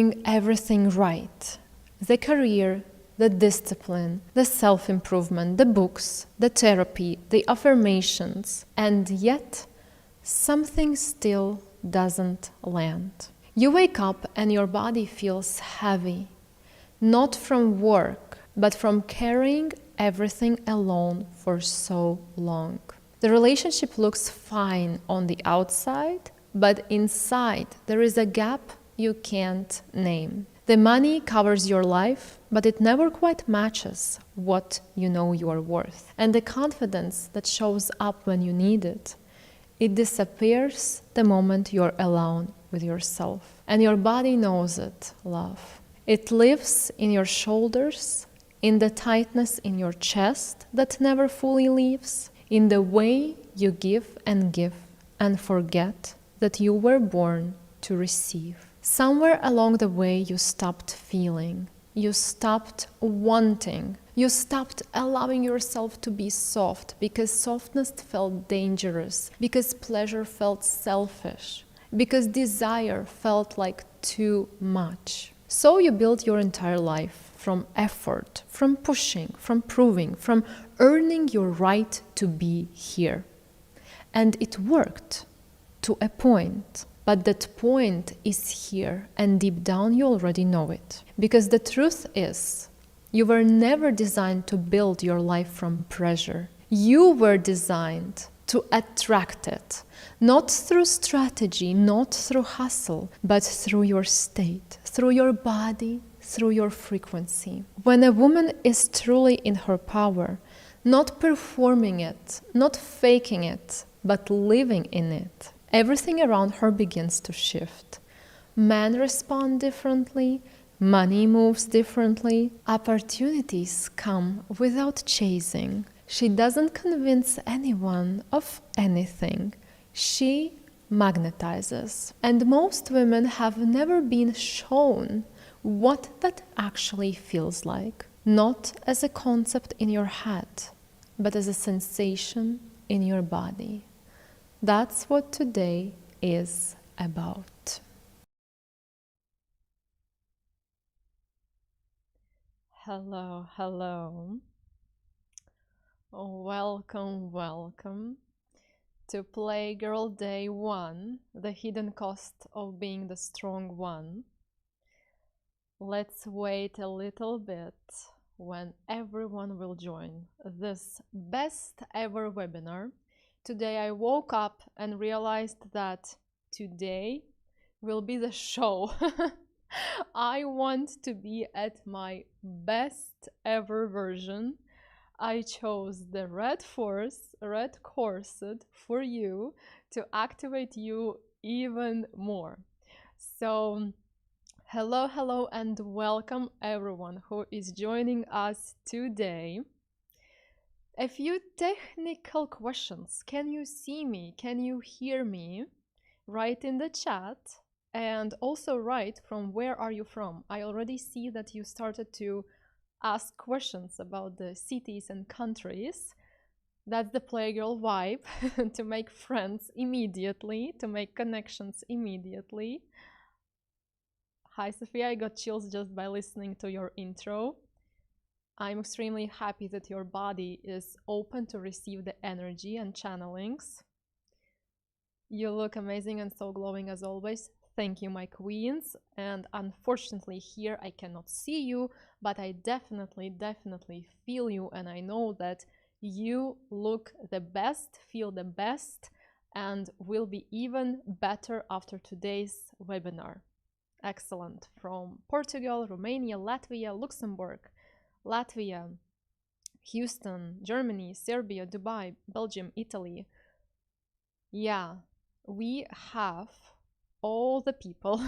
Everything right. The career, the discipline, the self-improvement, the books, the therapy, the affirmations, and yet something still doesn't land. You wake up and your body feels heavy, not from work, but from carrying everything alone for so long. The relationship looks fine on the outside, but inside there is a gap you can't name. The money covers your life, but it never quite matches what you know you are worth. And the confidence that shows up when you need it, it disappears the moment you're alone with yourself. And your body knows it, love. It lives in your shoulders, in the tightness in your chest that never fully leaves, in the way you give and forget that you were born to receive. Somewhere along the way you stopped feeling, you stopped wanting, you stopped allowing yourself to be soft because softness felt dangerous, because pleasure felt selfish, because desire felt like too much. So you built your entire life from effort, from pushing, from proving, from earning your right to be here. And it worked to a point. But that point is here, and deep down you already know it. Because the truth is, you were never designed to build your life from pressure. You were designed to attract it, not through strategy, not through hustle, but through your state, through your body, through your frequency. When a woman is truly in her power, not performing it, not faking it, but living in it, everything around her begins to shift. Men respond differently, money moves differently, opportunities come without chasing. She doesn't convince anyone of anything. She magnetizes. And most women have never been shown what that actually feels like. Not as a concept in your head, but as a sensation in your body. That's what today is about. Hello, hello. Welcome to Playgirl Day 1, the hidden cost of being the strong one. Let's wait a little bit when everyone will join this best ever webinar. Today I woke up and realized that today will be the show. I want to be at my best ever version. I chose the red force, red corset for you to activate you even more. So hello and welcome everyone who is joining us today. A few technical questions. Can you see me? Can you hear me? Write in the chat, and also write from where are you from. I already see that you started to ask questions about the cities and countries. That's the Playgirl vibe, to make friends immediately, to make connections immediately. Hi Sophia, I got chills just by listening to your intro. I'm extremely happy that your body is open to receive the energy and channelings. You look amazing and so glowing as always. Thank you, my queens. And unfortunately here I cannot see you, but I definitely feel you, and I know that you look the best, feel the best, and will be even better after today's webinar. Excellent. From Portugal, Romania, Latvia, Luxembourg, Latvia, Houston, Germany, Serbia, Dubai, Belgium, Italy. Yeah, we have all the people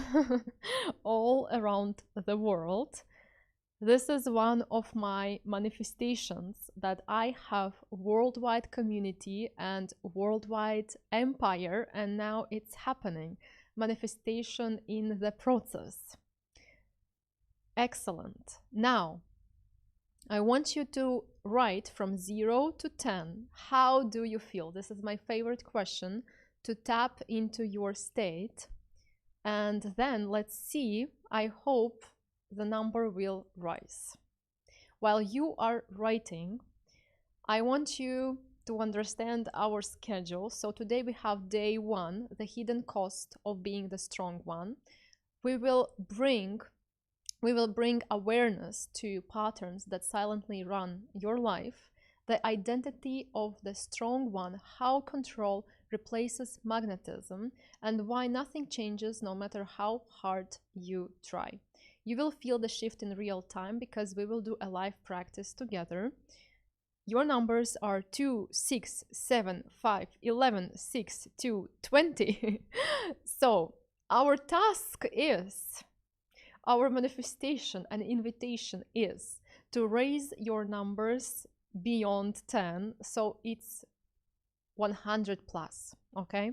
all around the world. This is one of my manifestations, that I have worldwide community and worldwide empire, and now it's happening. Manifestation in the process. Excellent. Now, I want you to write from 0 to 10. How do you feel? This is my favorite question, to tap into your state. And then let's see, I hope the number will rise. While you are writing, I want you to understand our schedule. So today we have day 1, the hidden cost of being the strong one. We will bring awareness to patterns that silently run your life, the identity of the strong one, how control replaces magnetism, and why nothing changes no matter how hard you try. You will feel the shift in real time because we will do a live practice together. Your numbers are 2, 6, 7, 5, 11, 6, 2, 20. So our task is, our manifestation and invitation is to raise your numbers beyond 10. So it's 100 plus, okay?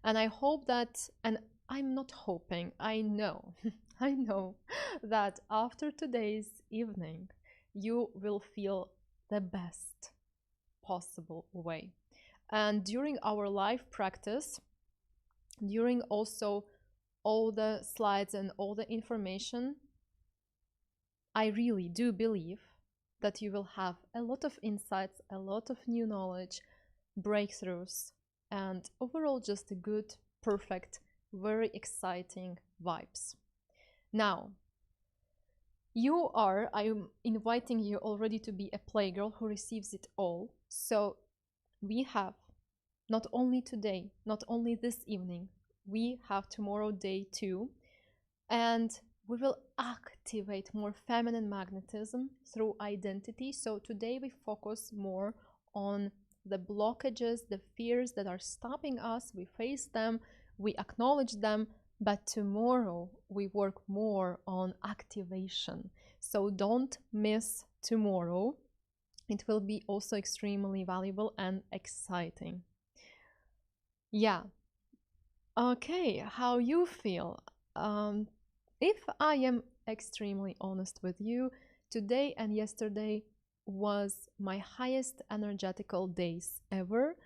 And I hope that, and I'm not hoping, I know, I know that after today's evening, you will feel the best possible way. And during our live practice, during also all the slides and all the information, I really do believe that you will have a lot of insights, a lot of new knowledge, breakthroughs, and overall just a good, perfect, very exciting vibes. Now, I'm inviting you already to be a playgirl who receives it all. So we have not only today, not only this evening, we have tomorrow day 2, and we will activate more feminine magnetism through identity. So today we focus more on the blockages, the fears that are stopping us. We face them, we acknowledge them, but tomorrow we work more on activation. So don't miss tomorrow. It will be also extremely valuable and exciting. Yeah. Okay, how you feel? If I am extremely honest with you, today and yesterday was my highest energetical days ever.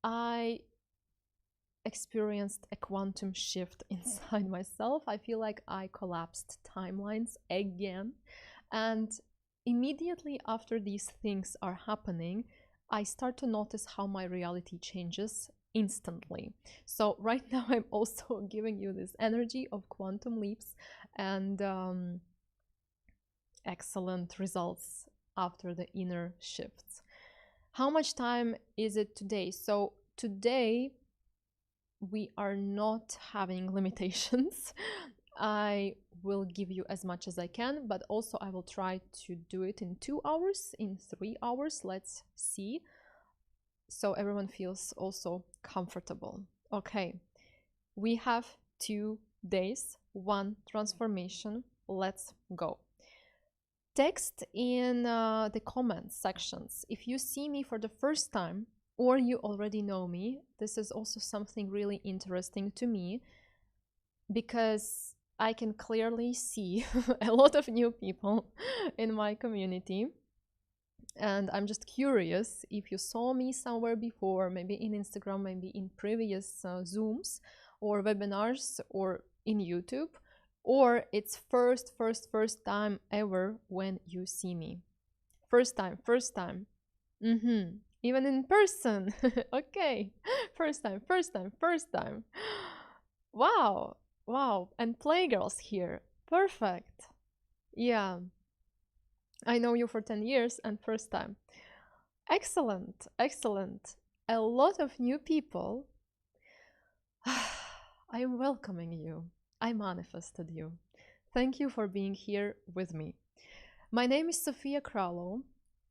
I experienced a quantum shift inside myself. I feel like I collapsed timelines again. And immediately after these things are happening, I start to notice how my reality changes instantly. So right now I'm also giving you this energy of quantum leaps and excellent results after the inner shifts. How much time is it today? So today we are not having limitations. I will give you as much as I can, but also I will try to do it in 2 hours, in 3 hours. Let's see. So everyone feels also comfortable. Okay, we have 2 days, 1 transformation. Let's go. Text in the comments sections if you see me for the first time or you already know me. This is also something really interesting to me because I can clearly see a lot of new people in my community. And I'm just curious if you saw me somewhere before, maybe in Instagram, maybe in previous Zooms or webinars or in YouTube, or it's first time ever when you see me. First time. Even in person. Okay. First time. Wow. And Playgirls here. Perfect. Yeah. I know you for 10 years and first time. Excellent. A lot of new people. I am welcoming you. I manifested you. Thank you for being here with me. My name is Sofia Krallo.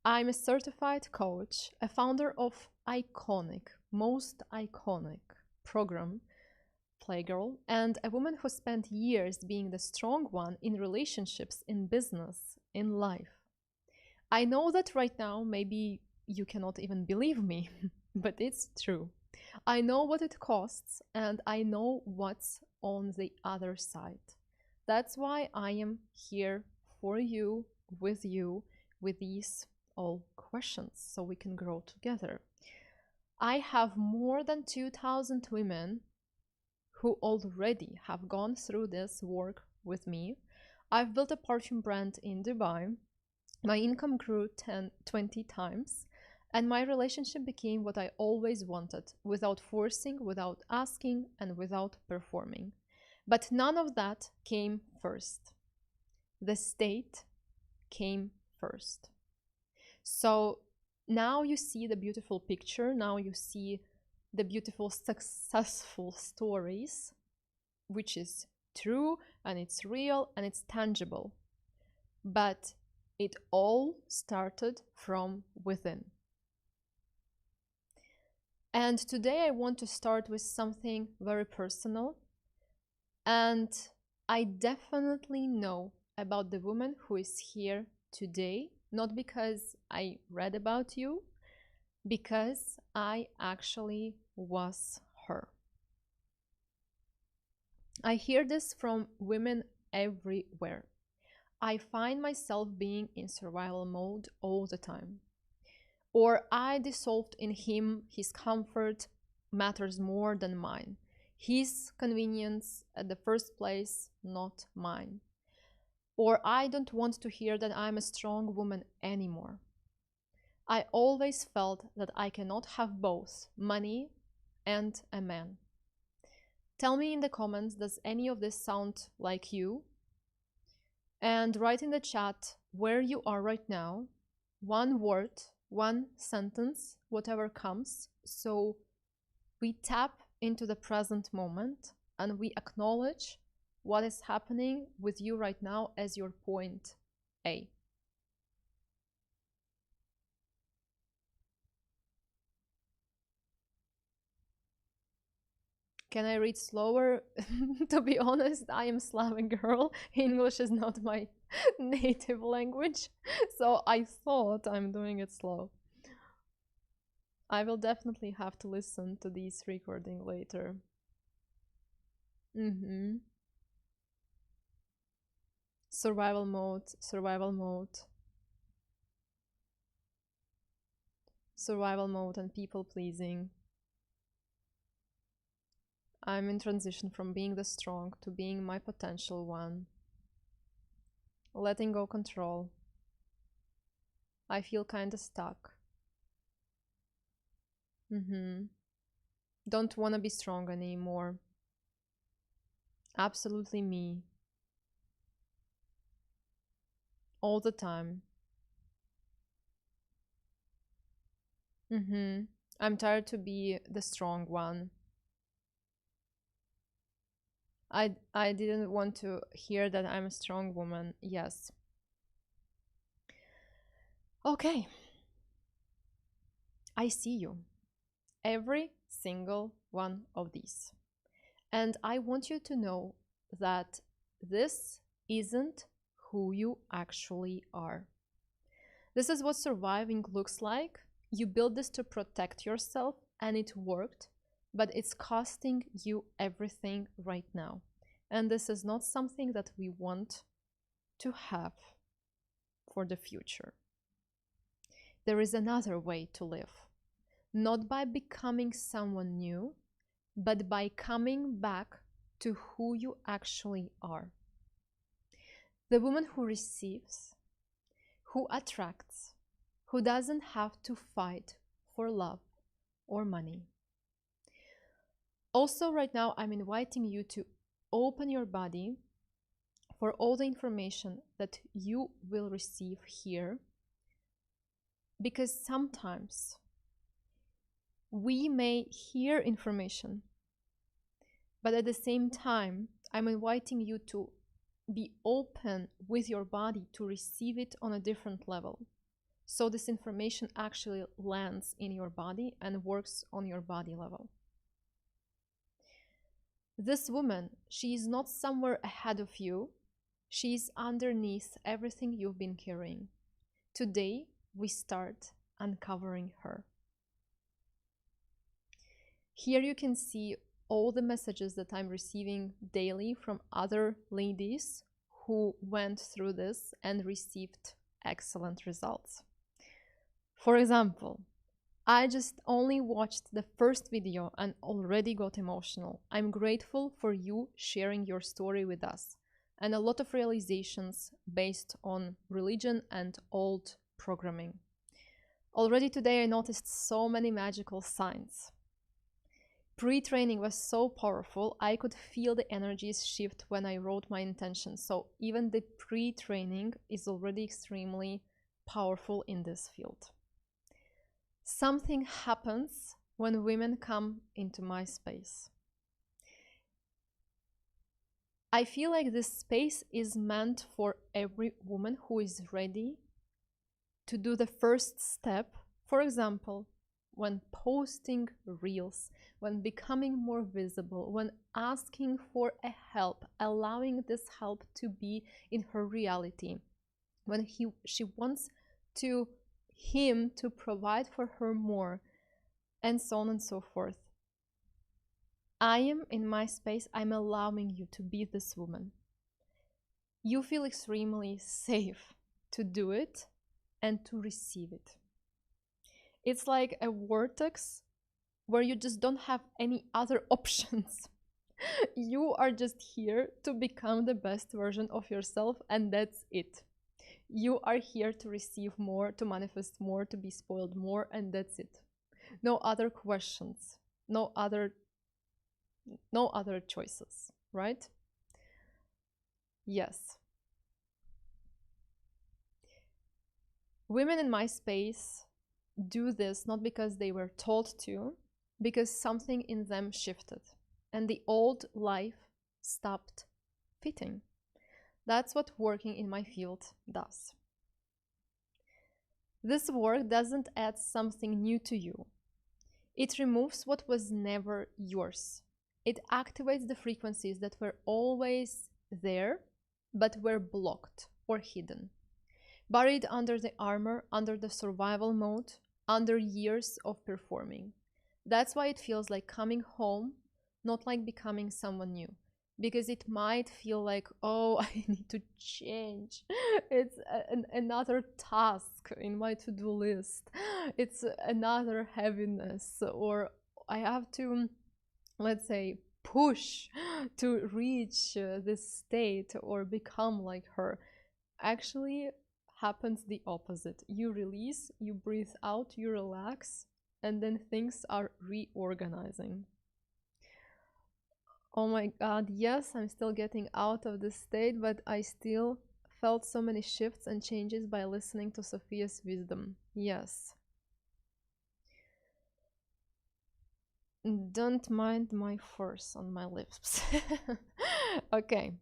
I'm a certified coach, a founder of most iconic program, Playgirl, and a woman who spent years being the strong one in relationships, in business, in life. I know that right now maybe you cannot even believe me, but it's true. I know what it costs and I know what's on the other side. That's why I am here for you, with these all questions so we can grow together. I have more than 2,000 women who already have gone through this work with me, I've built a perfume brand in Dubai. My income grew 10, 20 times, and my relationship became what I always wanted, without forcing, without asking, and without performing. But none of that came first. The state came first. So now you see the beautiful picture, now you see the beautiful successful stories, which is true and it's real and it's tangible. But it all started from within. And today I want to start with something very personal. And I definitely know about the woman who is here today, not because I read about you, because I actually was her. I hear this from women everywhere. I find myself being in survival mode all the time. Or I dissolved in him, his comfort matters more than mine. His convenience at the first place, not mine. Or I don't want to hear that I'm a strong woman anymore. I always felt that I cannot have both money and a man. Tell me in the comments, does any of this sound like you? And write in the chat where you are right now, one word, one sentence, whatever comes. So we tap into the present moment and we acknowledge what is happening with you right now as your point A. Can I read slower? To be honest, I am Slavic girl. English is not my native language, so I thought I'm doing it slow. I will definitely have to listen to this recording later. Survival mode, survival mode. Survival mode and people pleasing. I'm in transition from being the strong to being my potential one. Letting go control. I feel kinda stuck. Don't wanna be strong anymore. Absolutely me. All the time. I'm tired to be the strong one. I didn't want to hear that I'm a strong woman. Yes. Okay. I see you. Every single one of these. And I want you to know that this isn't who you actually are. This is what surviving looks like. You build this to protect yourself and it worked, but it's costing you everything right now. And this is not something that we want to have for the future. There is another way to live, not by becoming someone new, but by coming back to who you actually are. The woman who receives, who attracts, who doesn't have to fight for love or money. Also, right now, I'm inviting you to open your body for all the information that you will receive here, because sometimes we may hear information, but at the same time, I'm inviting you to be open with your body to receive it on a different level. So this information actually lands in your body and works on your body level. This woman, she is not somewhere ahead of you. She is underneath everything you've been carrying. Today, we start uncovering her. Here you can see all the messages that I'm receiving daily from other ladies who went through this and received excellent results. For example, I just only watched the first video and already got emotional. I'm grateful for you sharing your story with us. and a lot of realizations based on religion and old programming. Already today I noticed so many magical signs. Pre-training was so powerful, I could feel the energies shift when I wrote my intentions. So even the pre-training is already extremely powerful in this field. Something happens when women come into my space. I feel like this space is meant for every woman who is ready to do the first step. For example, when posting reels, when becoming more visible, when asking for a help, allowing this help to be in her reality, when she wants him to provide for her more, and so on and so forth. I am in my space, I'm allowing you to be this woman. You feel extremely safe to do it and to receive it. It's like a vortex where you just don't have any other options. You are just here to become the best version of yourself, and that's it. You are here to receive more, to manifest more, to be spoiled more, and that's it. No other questions, no other choices, right? Yes. Women in my space do this not because they were told to, because something in them shifted and the old life stopped fitting. That's what working in my field does. This work doesn't add something new to you. It removes what was never yours. It activates the frequencies that were always there, but were blocked or hidden. Buried under the armor, under the survival mode, under years of performing. That's why it feels like coming home, not like becoming someone new. Because it might feel like, oh, I need to change. It's another task in my to-do list. It's another heaviness, or I have to, let's say, push to reach this state or become like her. Actually, happens the opposite. You release, you breathe out, you relax, and then things are reorganizing. Oh my god, yes, I'm still getting out of this state, but I still felt so many shifts and changes by listening to Sophia's wisdom. Yes. Don't mind my force on my lips. Okay.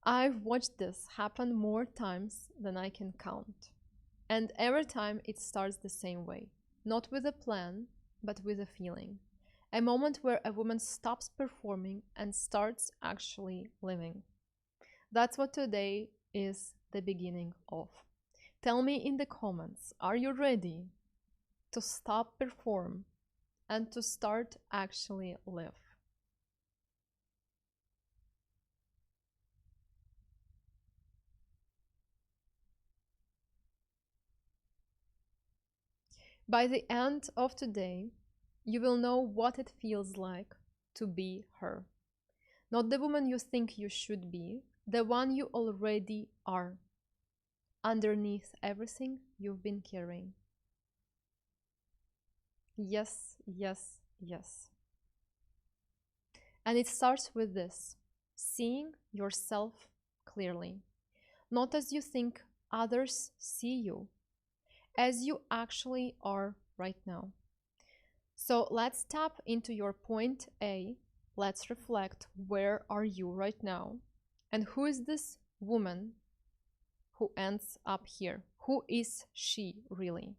I've watched this happen more times than I can count. And every time it starts the same way. Not with a plan, but with a feeling. A moment where a woman stops performing and starts actually living. That's what today is the beginning of. Tell me in the comments, are you ready to stop perform and to start actually live? By the end of today, you will know what it feels like to be her. Not the woman you think you should be, the one you already are, underneath everything you've been carrying. Yes, yes, yes. And it starts with this, seeing yourself clearly. Not as you think others see you, as you actually are right now. So let's tap into your point A. Let's reflect, where are you right now? And who is this woman who ends up here? Who is she really?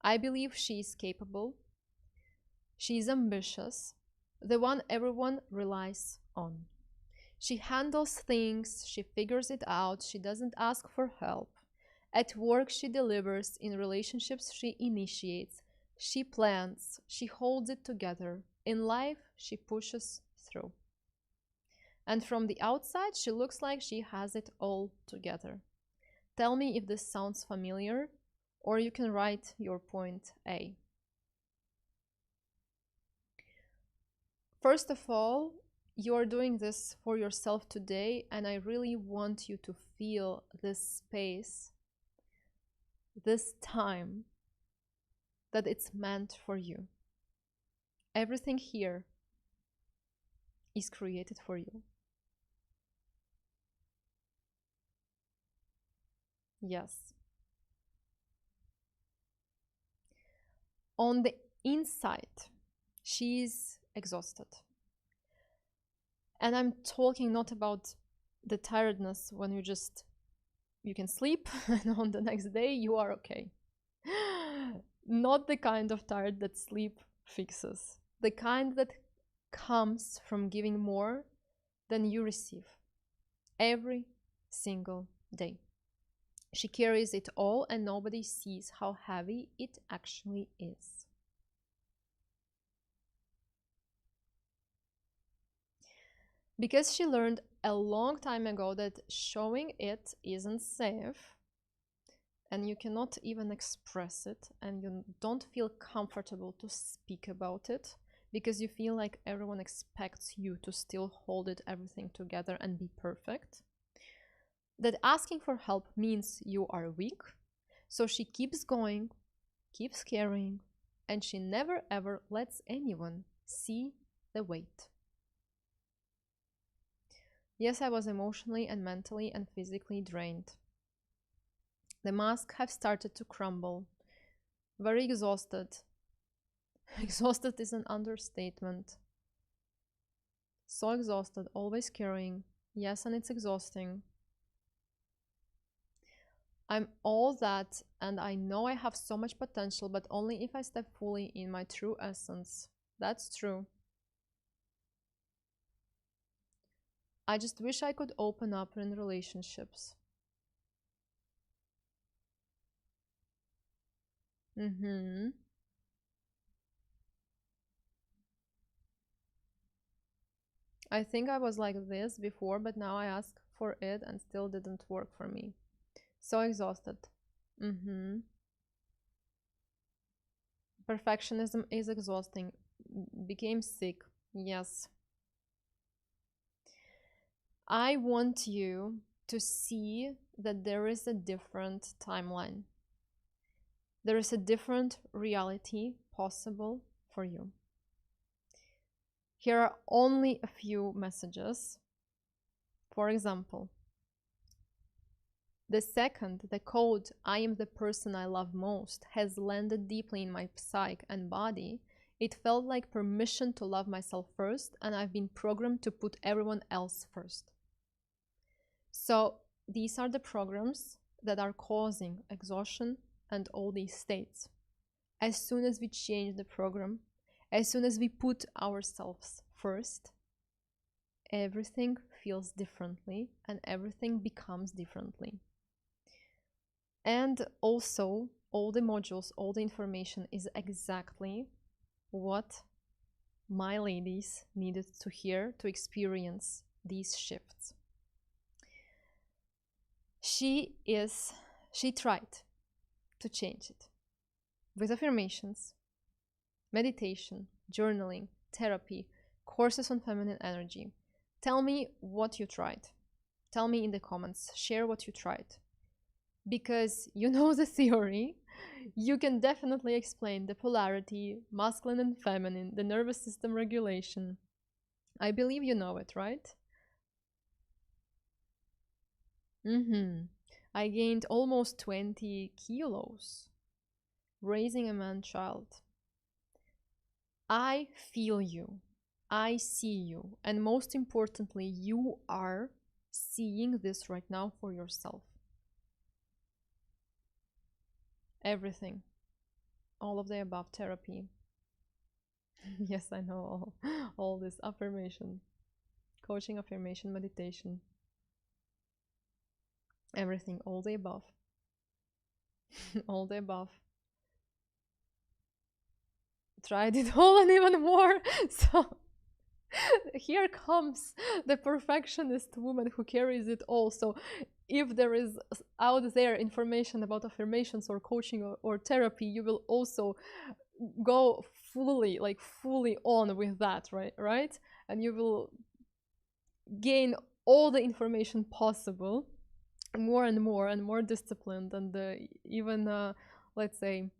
I believe she is capable. She is ambitious, the one everyone relies on. She handles things, she figures it out, she doesn't ask for help. At work, she delivers. In relationships, she initiates. She plans, she holds it together. In life, she pushes through. And from the outside, she looks like she has it all together. Tell me if this sounds familiar, or you can write your point A. First of all, you are doing this for yourself today, and I really want you to feel this space, this time, that it's meant for you. Everything here is created for you. Yes. On the inside, she's exhausted. And I'm talking not about the tiredness when you can sleep and on the next day you are okay. Not the kind of tired that sleep fixes. The kind that comes from giving more than you receive every single day. She carries it all and nobody sees how heavy it actually is. Because she learned a long time ago that showing it isn't safe, and you cannot even express it, and you don't feel comfortable to speak about it because you feel like everyone expects you to still hold it everything together and be perfect. That asking for help means you are weak, so she keeps going, keeps carrying, and she never ever lets anyone see the weight. Yes, I was emotionally and mentally and physically drained. The masks have started to crumble. Very exhausted. Exhausted is an understatement. So exhausted, always carrying. Yes, and it's exhausting. I'm all that, and I know I have so much potential, but only if I step fully in my true essence. That's true. I just wish I could open up in relationships. I think I was like this before, but now I ask for it and still didn't work for me. So exhausted. Perfectionism is exhausting. Became sick. Yes. I want you to see that there is a different timeline. There is a different reality possible for you. Here are only a few messages. For example, the second the code "I am the person I love most" has landed deeply in my psyche and body, it felt like permission to love myself first, and I've been programmed to put everyone else first. So these are the programs that are causing exhaustion and all these states. As soon as we change the program, as soon as we put ourselves first, everything feels differently and everything becomes differently. And also, all the modules, all the information is exactly what my ladies needed to hear to experience these shifts. She tried to change it with affirmations, meditation, journaling, therapy, courses on feminine energy. Tell me what you tried. Tell me in the comments. Share what you tried. Because you know the theory, you can definitely explain the polarity, masculine and feminine, the nervous system regulation. I believe you know it, right? I gained almost 20 kilos raising a man-child. I feel you. I see you. And most importantly, you are seeing this right now for yourself. Everything. All of the above therapy. Yes, I know all this affirmation. Coaching, affirmation, meditation. Everything, all the above. All the above. Tried it all and even more. So here comes the perfectionist woman who carries it all. So if there is out there information about affirmations or coaching or therapy, you will also go fully on with that, right? And you will gain all the information possible, more and more disciplined, and even let's say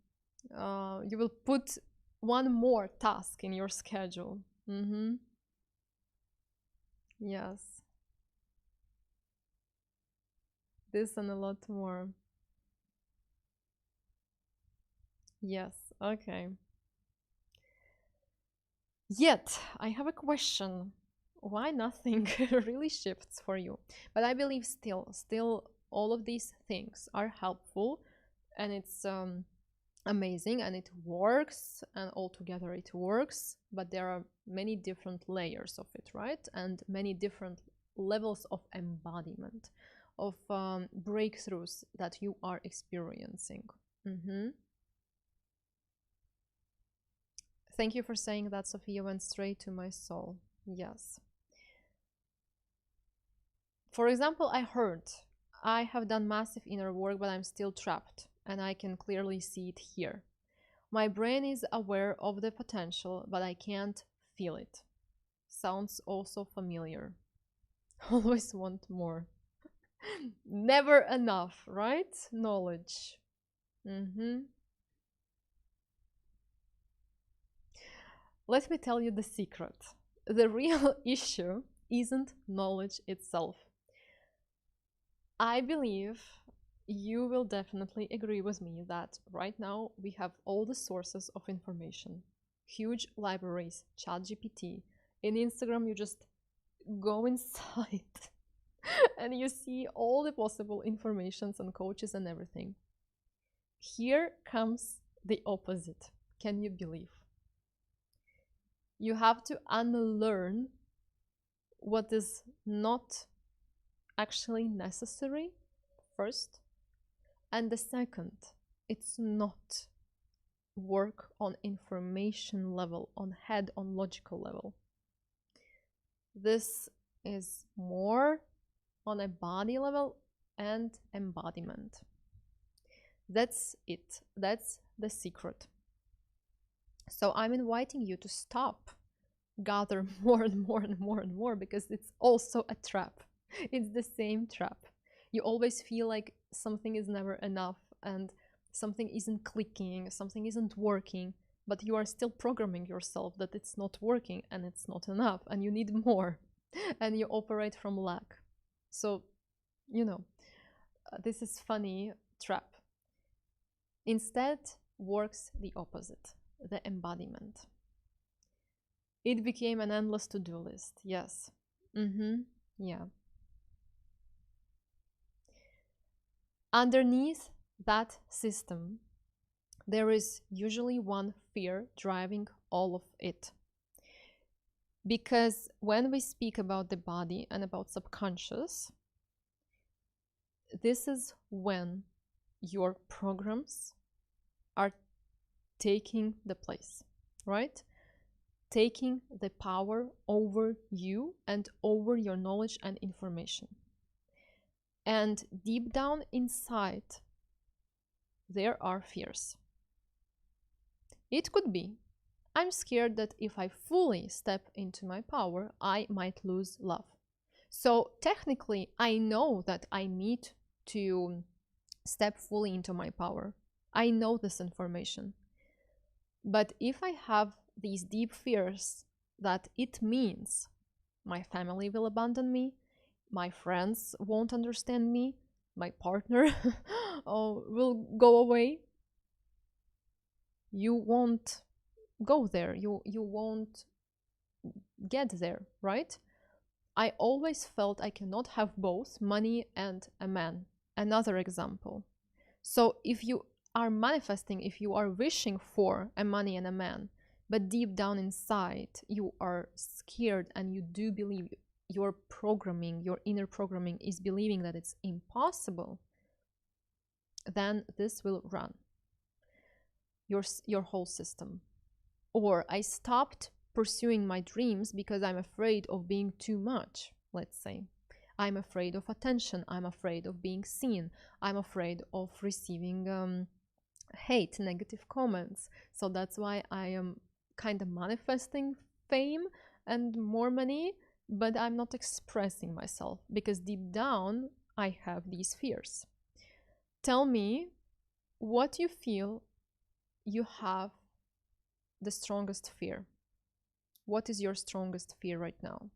you will put one more task in your schedule. Yes, this and a lot more. Yes, okay. Yet, I have a question. Why nothing really shifts for you? But I believe still all of these things are helpful, and it's amazing, and it works, and altogether it works, but there are many different layers of it, right? And many different levels of embodiment, of breakthroughs that you are experiencing. Thank you for saying that, Sophia. Went straight to my soul. Yes. For example, I heard, I have done massive inner work, but I'm still trapped, and I can clearly see it here. My brain is aware of the potential, but I can't feel it. Sounds also familiar. Always want more. Never enough, right? Knowledge. Let me tell you the secret. The real issue isn't knowledge itself. I believe you will definitely agree with me that right now we have all the sources of information. Huge libraries, ChatGPT. In Instagram, you just go inside and you see all the possible informations and coaches and everything. Here comes the opposite. Can you believe? You have to unlearn what is not actually necessary first, and the second, it's not work on information level, on head, on logical level. This is more on a body level and embodiment. That's it. That's the secret. So I'm inviting you to stop, gather more and more and more and more, because it's also a trap. It's the same trap. You always feel like something is never enough, and something isn't clicking, something isn't working, but you are still programming yourself that it's not working and it's not enough and you need more, and you operate from lack. So, this is funny trap. Instead works the opposite, the embodiment. It became an endless to-do list. Yes. Yeah. Underneath that system, there is usually one fear driving all of it. Because when we speak about the body and about subconscious, this is when your programs are taking the place, right? Taking the power over you and over your knowledge and information. And deep down inside, there are fears. It could be, I'm scared that if I fully step into my power, I might lose love. So technically, I know that I need to step fully into my power. I know this information. But if I have these deep fears that it means my family will abandon me, my friends won't understand me, my partner will go away, you won't go there, you won't get there, right? I always felt I cannot have both money and a man. Another example. So if you are manifesting, if you are wishing for a money and a man, but deep down inside you are scared and you do believe your programming, your inner programming is believing that it's impossible, then this will run your whole system. Or I stopped pursuing my dreams because I'm afraid of being too much, let's say. I'm afraid of attention, I'm afraid of being seen, I'm afraid of receiving hate, negative comments. So that's why I am kind of manifesting fame and more money, but I'm not expressing myself because deep down I have these fears. Tell me what you feel you have the strongest fear. What is your strongest fear right now?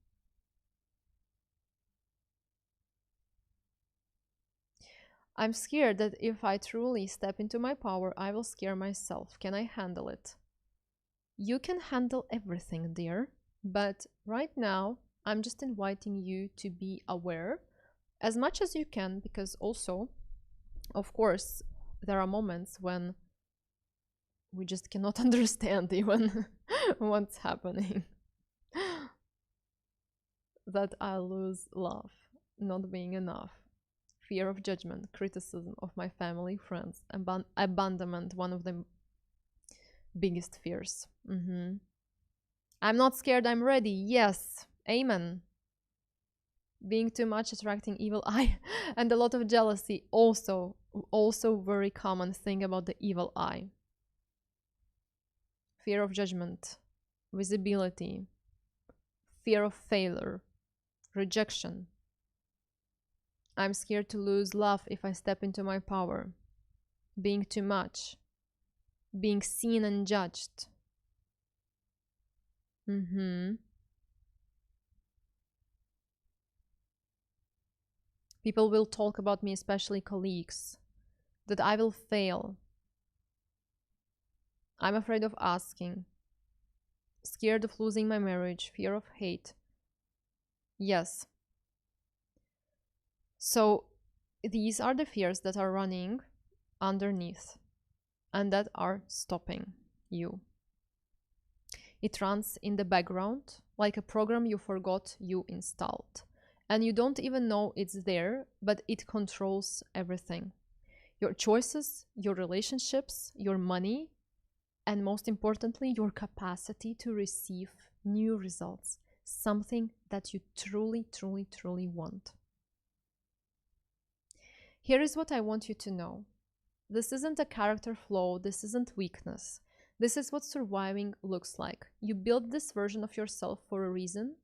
I'm scared that if I truly step into my power, I will scare myself. Can I handle it? You can handle everything, dear, but right now I'm just inviting you to be aware as much as you can, because also, of course, there are moments when we just cannot understand even what's happening. That I lose love, not being enough, fear of judgment, criticism of my family, friends, abandonment, one of the biggest fears. I'm not scared, I'm ready. Yes, amen. Being too much, attracting evil eye, and a lot of jealousy, also very common thing about the evil eye. Fear of judgment, visibility, fear of failure, rejection. I'm scared to lose love if I step into my power. Being too much, being seen and judged. People will talk about me, especially colleagues, that I will fail. I'm afraid of asking. Scared of losing my marriage, fear of hate. Yes. So these are the fears that are running underneath and that are stopping you. It runs in the background like a program you forgot you installed. And you don't even know it's there, but it controls everything. Your choices, your relationships, your money, and most importantly, your capacity to receive new results. Something that you truly, truly, truly want. Here is what I want you to know. This isn't a character flaw, this isn't weakness. This is what surviving looks like. You built this version of yourself for a reason.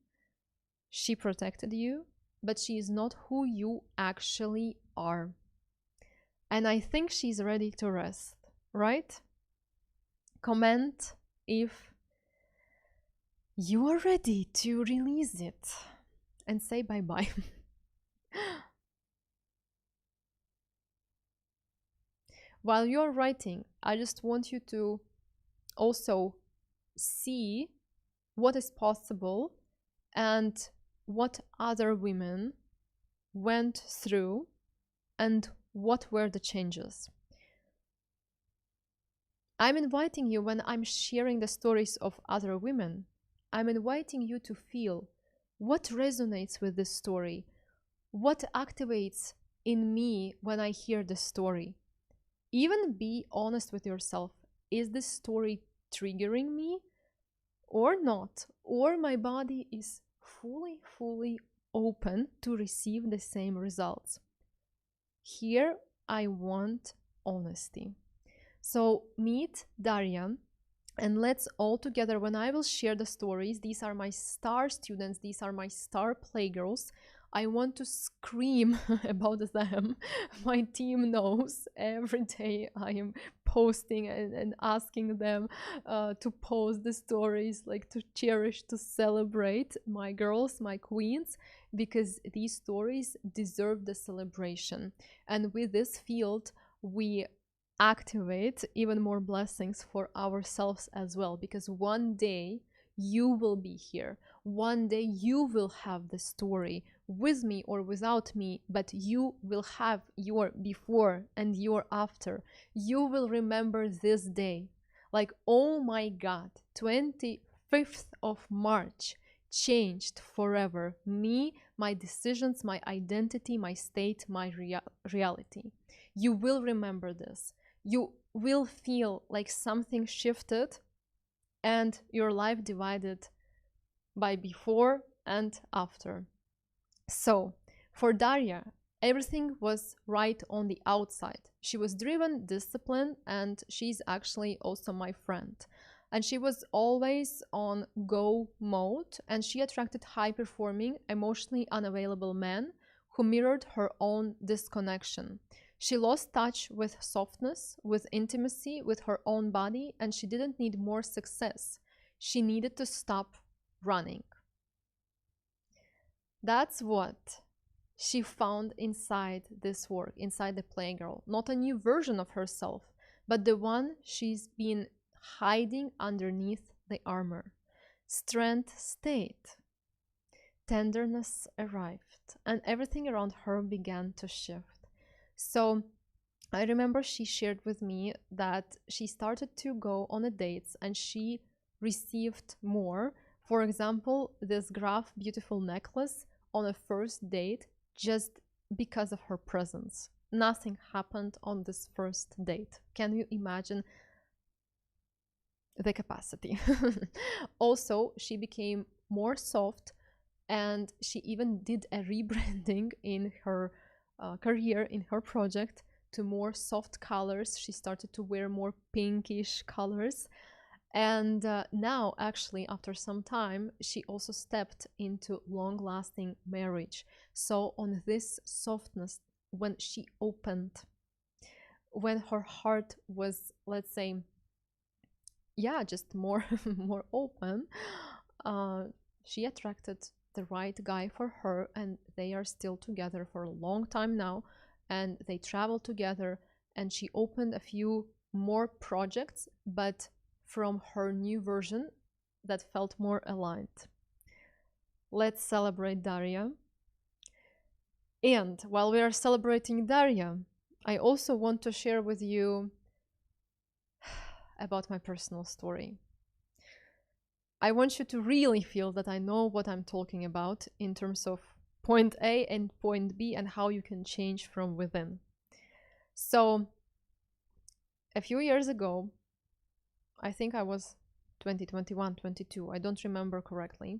She protected you, but she is not who you actually are. And I think she's ready to rest, right? Comment if you are ready to release it and say bye-bye. While you're writing, I just want you to also see what is possible and what other women went through and what were the changes. I'm inviting you, when I'm sharing the stories of other women, I'm inviting you to feel what resonates with this story, what activates in me when I hear the story. Even be honest with yourself. Is this story triggering me or not? Or my body is fully open to receive the same results? Here, I want honesty. So meet Daria, and let's all together, when I will share the stories, these are my star students, these are my star playgirls. I want to scream about them. My team knows every day I am posting and asking them to post the stories, like to cherish, to celebrate my girls, my queens, because these stories deserve the celebration. And with this field, we activate even more blessings for ourselves as well, because one day you will be here, one day you will have the story with me or without me, but you will have your before and your after. You will remember this day like, oh my God, 25th of March changed forever me, my decisions, my identity, my state, my reality. You will remember this. You will feel like something shifted and your life divided by before and after. So for Daria, everything was right on the outside. She was driven, disciplined, and she's actually also my friend. And she was always on go mode, and she attracted high performing, emotionally unavailable men who mirrored her own disconnection. She lost touch with softness, with intimacy, with her own body, and she didn't need more success. She needed to stop running. That's what she found inside this work, inside the Playgirl. Not a new version of herself, but the one she's been hiding underneath the armor. Strength stayed. Tenderness arrived, and everything around her began to shift. So I remember she shared with me that she started to go on a dates and she received more. For example, this graph beautiful necklace on a first date just because of her presence. Nothing happened on this first date. Can you imagine the capacity? Also, she became more soft, and she even did a rebranding in her career, in her project, to more soft colors. She started to wear more pinkish colors. And now, actually, after some time, she also stepped into long-lasting marriage. So on this softness, when she opened, when her heart was, let's say, yeah, just more more open, she attracted the right guy for her, and they are still together for a long time now, and they travel together, and she opened a few more projects, but from her new version that felt more aligned. Let's celebrate Daria. And while we are celebrating Daria, I also want to share with you about my personal story. I want you to really feel that I know what I'm talking about in terms of point A and point B and how you can change from within. So, a few years ago, I think I was 2021, 22, I don't remember correctly.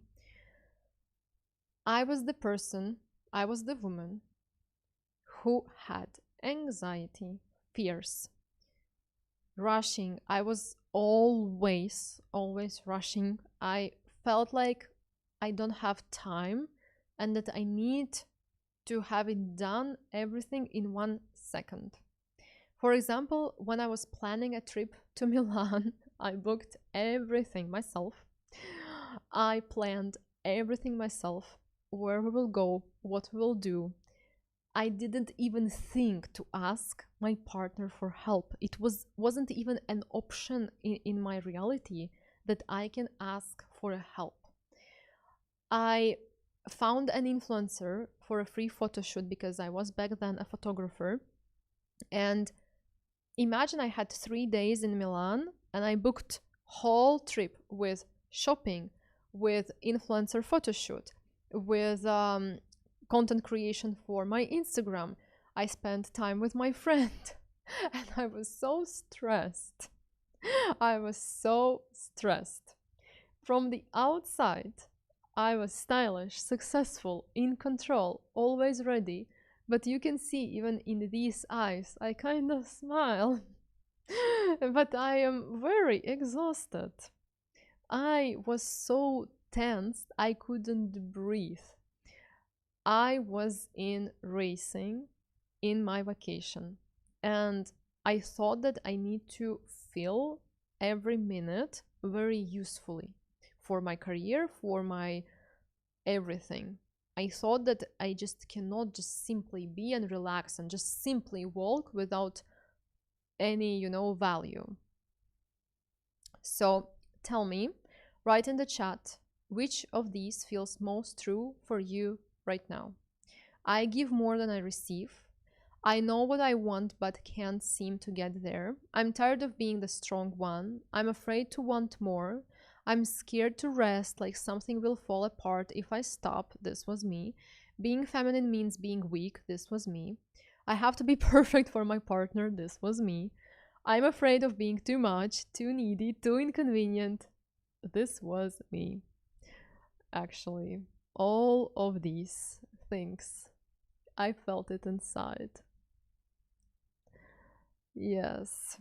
I was the woman who had anxiety, fears, rushing. I was always rushing. I felt like I don't have time and that I need to have it done everything in 1 second. For example, when I was planning a trip to Milan, I booked everything myself. I planned everything myself, where we will go, what we will do. I didn't even think to ask my partner for help. It wasn't even an option in my reality that I can ask for help. I found an influencer for a free photo shoot because I was back then a photographer. And imagine I had 3 days in Milan and I booked whole trip with shopping, with influencer photo shoot, with content creation for my Instagram. I spent time with my friend and I was so stressed. I was so stressed. From the outside, I was stylish, successful, in control, always ready. But you can see even in these eyes, I kind of smile. But I am very exhausted. I was so tense, I couldn't breathe. I was in racing in my vacation, and I thought that I need to fill every minute very usefully for my career, for my everything. I thought that I just cannot just simply be and relax and just simply walk without any, value. So tell me, write in the chat, which of these feels most true for you right now. I give more than I receive. I know what I want but can't seem to get there. I'm tired of being the strong one. I'm afraid to want more. I'm scared to rest, like something will fall apart if I stop. This was me. Being feminine means being weak. This was me. I have to be perfect for my partner. This was me. I'm afraid of being too much, too needy, too inconvenient. This was me. Actually, all of these things, I felt it inside. Yes.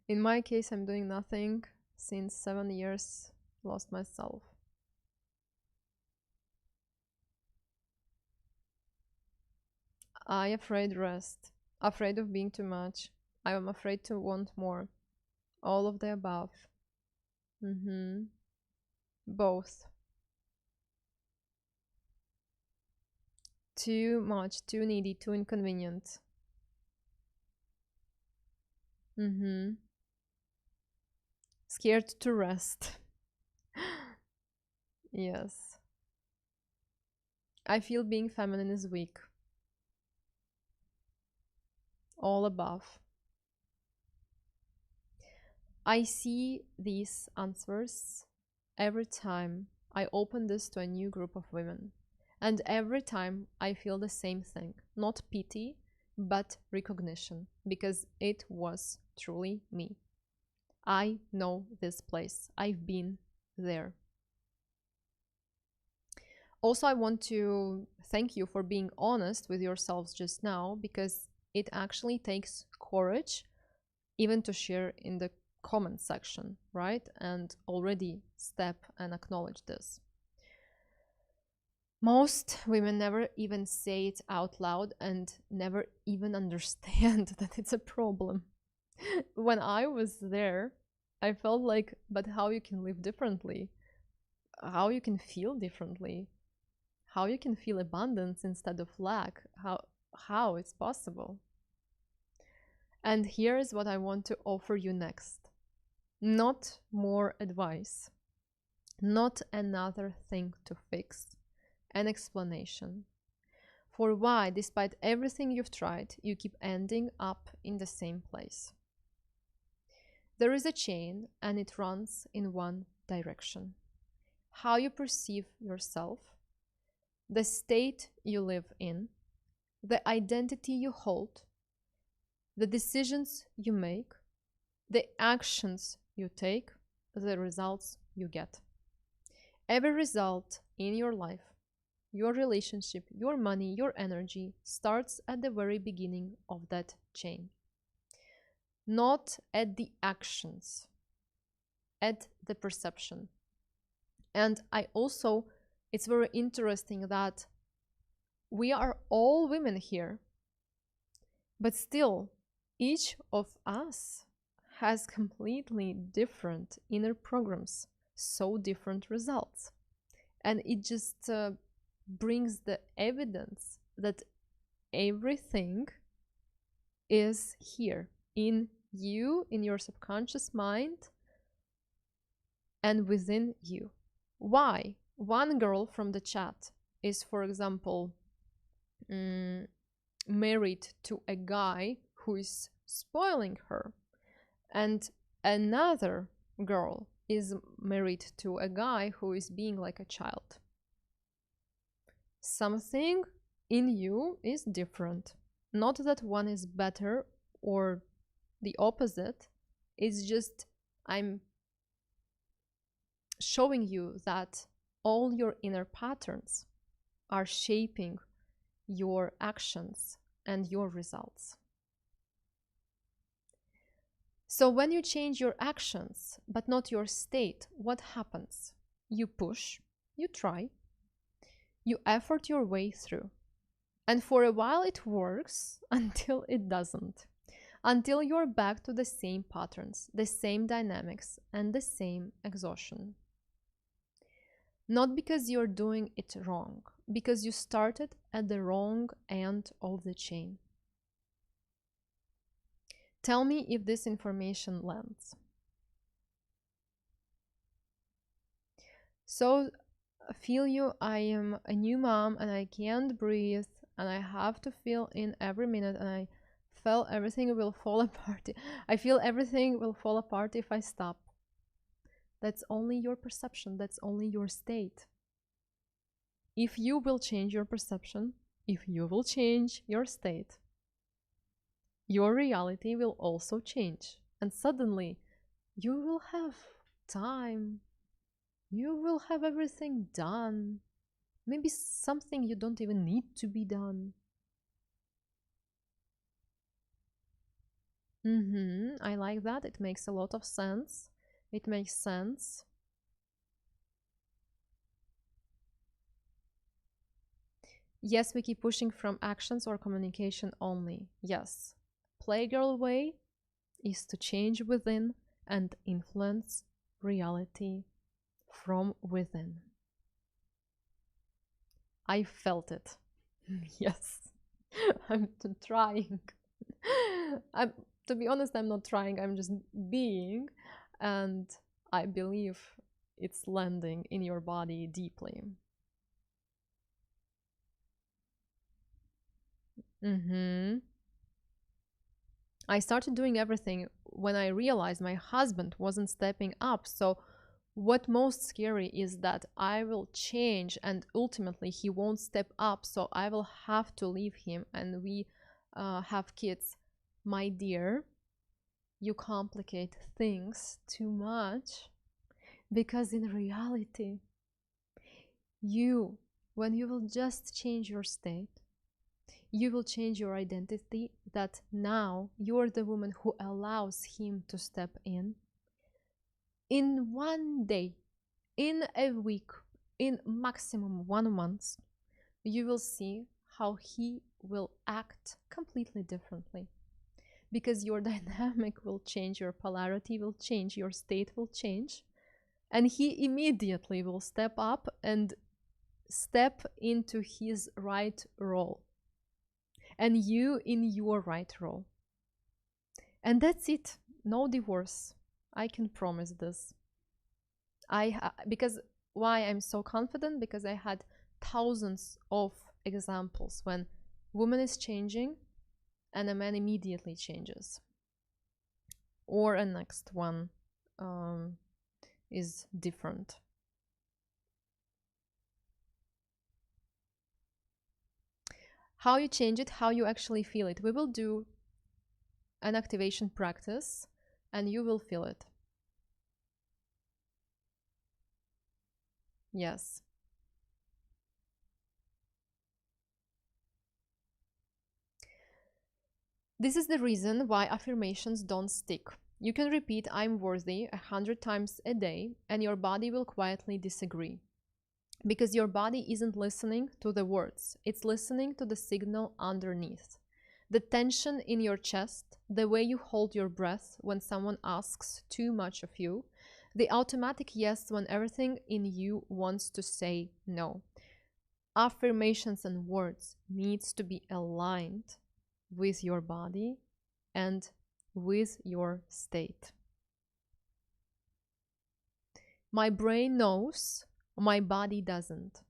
In my case, I'm doing nothing since 7 years, lost myself. I afraid rest, afraid of being too much. I am afraid to want more. All of the above. Both. Too much, too needy, too inconvenient. Scared to rest. Yes. I feel being feminine is weak. All above. I see these answers every time I open this to a new group of women. And every time I feel the same thing. Not pity, but recognition. Because it was truly me. I know this place. I've been there. Also, I want to thank you for being honest with yourselves just now, because it actually takes courage even to share in the comment section, right? And already step and acknowledge this. Most women never even say it out loud and never even understand that it's a problem. When I was there, I felt like, but how you can live differently? How you can feel differently? How you can feel abundance instead of lack? How it's possible? And here's what I want to offer you next. Not more advice, not another thing to fix, an explanation for why, despite everything you've tried, you keep ending up in the same place. There is a chain and it runs in one direction. How you perceive yourself, the state you live in, the identity you hold, the decisions you make, the actions you take, the results you get. Every result in your life, your relationship, your money, your energy starts at the very beginning of that chain. Not at the actions, at the perception. And it's very interesting that we are all women here, but still each of us has completely different inner programs, so different results. And it just brings the evidence that everything is here in you, in your subconscious mind, and within you. Why? One girl from the chat is, for example, married to a guy who is spoiling her, and another girl is married to a guy who is being like a child. Something in you is different. Not that one is better or the opposite. It's just I'm showing you that all your inner patterns are shaping your actions and your results. So when you change your actions, but not your state, what happens? You push, you try, you effort your way through. And for a while it works until it doesn't. Until you're back to the same patterns, the same dynamics, and the same exhaustion. Not because you're doing it wrong, because you started at the wrong end of the chain. Tell me if this information lands. So, feel you, I am a new mom and I can't breathe and I have to feel in every minute, and I felt everything will fall apart. I feel everything will fall apart if I stop. That's only your perception, that's only your state. If you will change your perception, if you will change your state, your reality will also change. And suddenly, you will have time. You will have everything done. Maybe something you don't even need to be done. I like that. It makes a lot of sense. It makes sense. Yes, we keep pushing from actions or communication only. Yes. Playgirl way is to change within and influence reality from within. I felt it. Yes. I'm trying. To be honest, I'm not trying, I'm just being. And I believe it's landing in your body deeply. I started doing everything when I realized my husband wasn't stepping up. So, what most scary is that I will change and ultimately he won't step up. So, I will have to leave him and we have kids. My dear, you complicate things too much because in reality, when you will just change your state, you will change your identity that now you're the woman who allows him to step in one day, in a week, in maximum 1 month. You will see how he will act completely differently because your dynamic will change, your polarity will change, your state will change, and he immediately will step up and step into his right role and you in your right role. And that's it. No divorce. I can promise this. Because why I'm so confident? Because I had thousands of examples when woman is changing and a man immediately changes. Or a next one is different. How you change it, how you actually feel it. We will do an activation practice and you will feel it. Yes. This is the reason why affirmations don't stick. You can repeat I'm worthy 100 times a day and your body will quietly disagree. Because your body isn't listening to the words, it's listening to the signal underneath. The tension in your chest, the way you hold your breath when someone asks too much of you, the automatic yes when everything in you wants to say no. Affirmations and words needs to be aligned with your body and with your state. My brain knows, my body doesn't.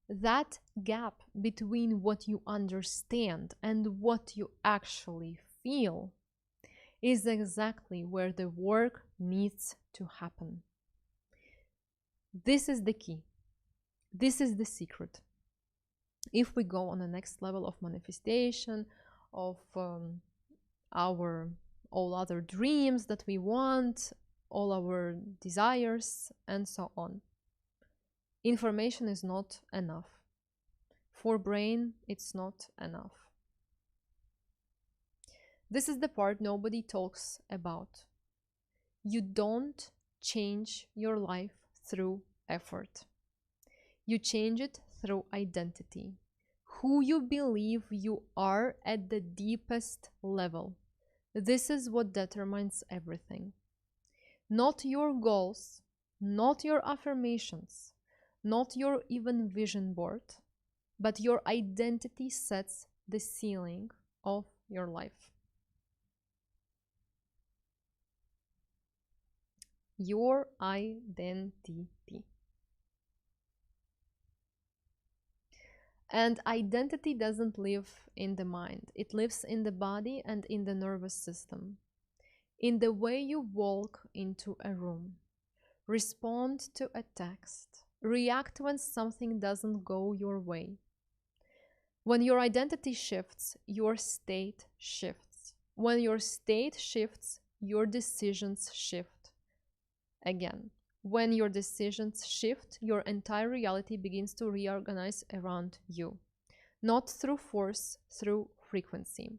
That gap between what you understand and what you actually feel is exactly where the work needs to happen. This is the key. This is the secret. If we go on the next level of manifestation, of our all other dreams that we want, all our desires, and so on, information is not enough. For brain, it's not enough. This is the part nobody talks about. You don't change your life through effort. You change it through identity. Who you believe you are at the deepest level. This is what determines everything. Not your goals, not your affirmations, not your even vision board, but your identity sets the ceiling of your life. Your identity. And identity doesn't live in the mind. It lives in the body and in the nervous system. In the way you walk into a room, respond to a text, react when something doesn't go your way. When your identity shifts, your state shifts. When your state shifts, your decisions shift. Again, when your decisions shift, your entire reality begins to reorganize around you. Not through force, through frequency.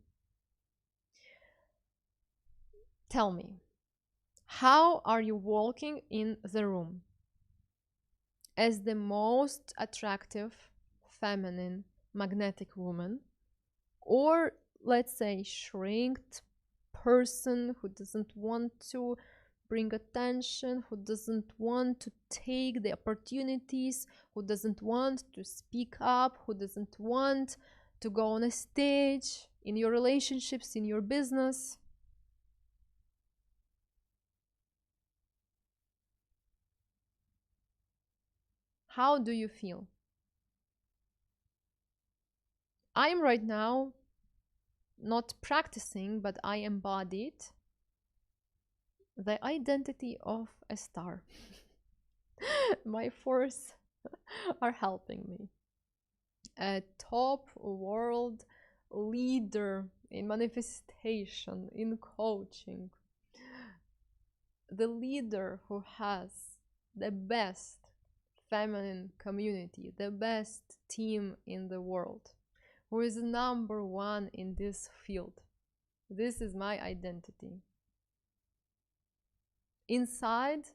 Tell me, how are you walking in the room? As the most attractive, feminine, magnetic woman, or let's say shrinked person who doesn't want to bring attention, who doesn't want to take the opportunities, who doesn't want to speak up, who doesn't want to go on a stage in your relationships, in your business. How do you feel? I'm right now not practicing, but I embodied the identity of a star. My force are helping me. A top world leader in manifestation, in coaching. The leader who has the best feminine community, the best team in the world, who is number one in this field. This is my identity. Inside,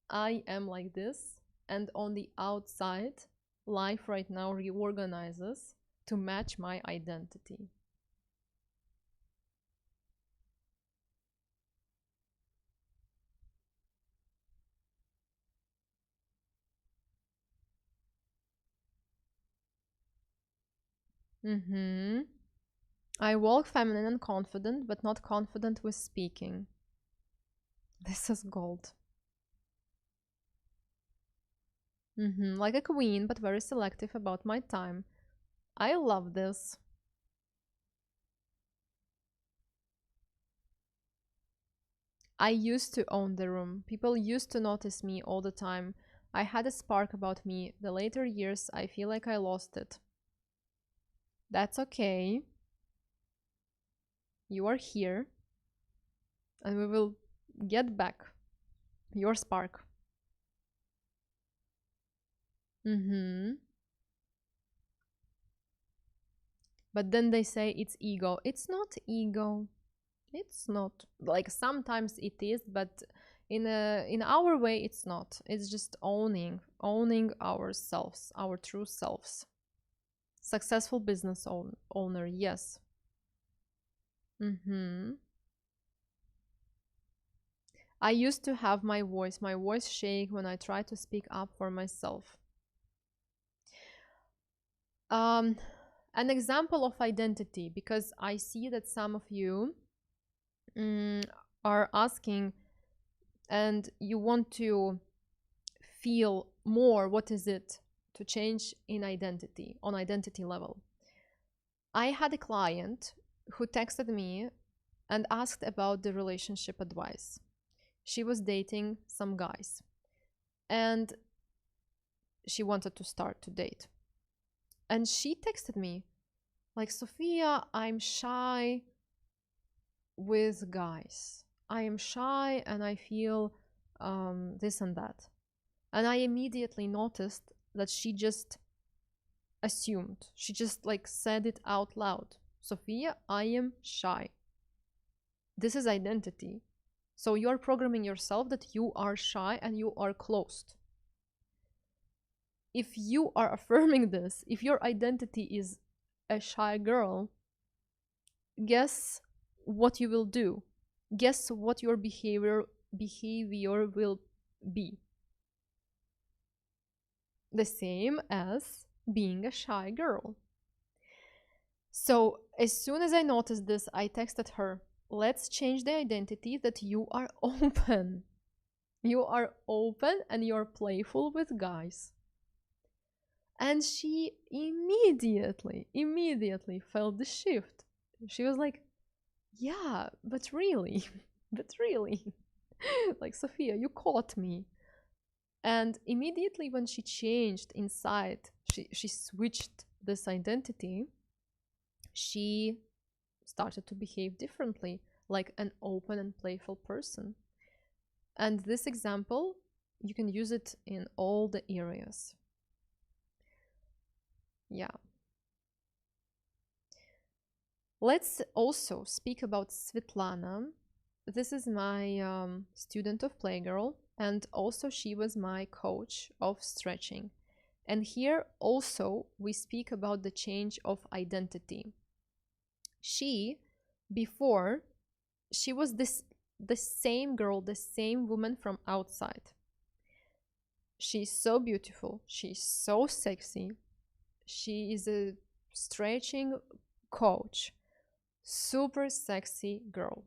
I am like this, and on the outside, life right now reorganizes to match my identity. I walk feminine and confident, but not confident with speaking. This is gold. Like a queen, but very selective about my time. I love this. I used to own the room. People used to notice me all the time. I had a spark about me. The later years, I feel like I lost it. That's okay. You are here. And we will get back your spark. But then they say it's ego. It's not ego. It's not. Like sometimes it is, but in our way it's not. It's just owning ourselves, our true selves. Successful business owner, yes. I used to have my voice shake when I tried to speak up for myself. An example of identity, because I see that some of you are asking and you want to feel more what is it to change in identity, on identity level. I had a client who texted me and asked about the relationship advice. She was dating some guys and she wanted to start to date. And she texted me like, Sophia, I'm shy with guys. I am shy and I feel this and that. And I immediately noticed that she just assumed. She just like said it out loud. Sophia, I am shy. This is identity. So you're programming yourself that you are shy and you are closed. If you are affirming this, if your identity is a shy girl, guess what you will do? Guess what your behavior will be? The same as being a shy girl. So as soon as I noticed this, I texted her, let's change the identity that you are open. You are open and you're playful with guys. And she immediately felt the shift. She was like, yeah, but really, like, Sophia, you caught me. And immediately when she changed inside, she switched this identity, she started to behave differently, like an open and playful person. And this example, you can use it in all the areas. Yeah. Let's also speak about Svetlana. this is my student of Playgirl, and also she was my coach of stretching. And here also we speak about the change of identity. She, before, she was the same girl, the same woman from outside. She's so beautiful, she's so sexy, she is a stretching coach, super sexy girl.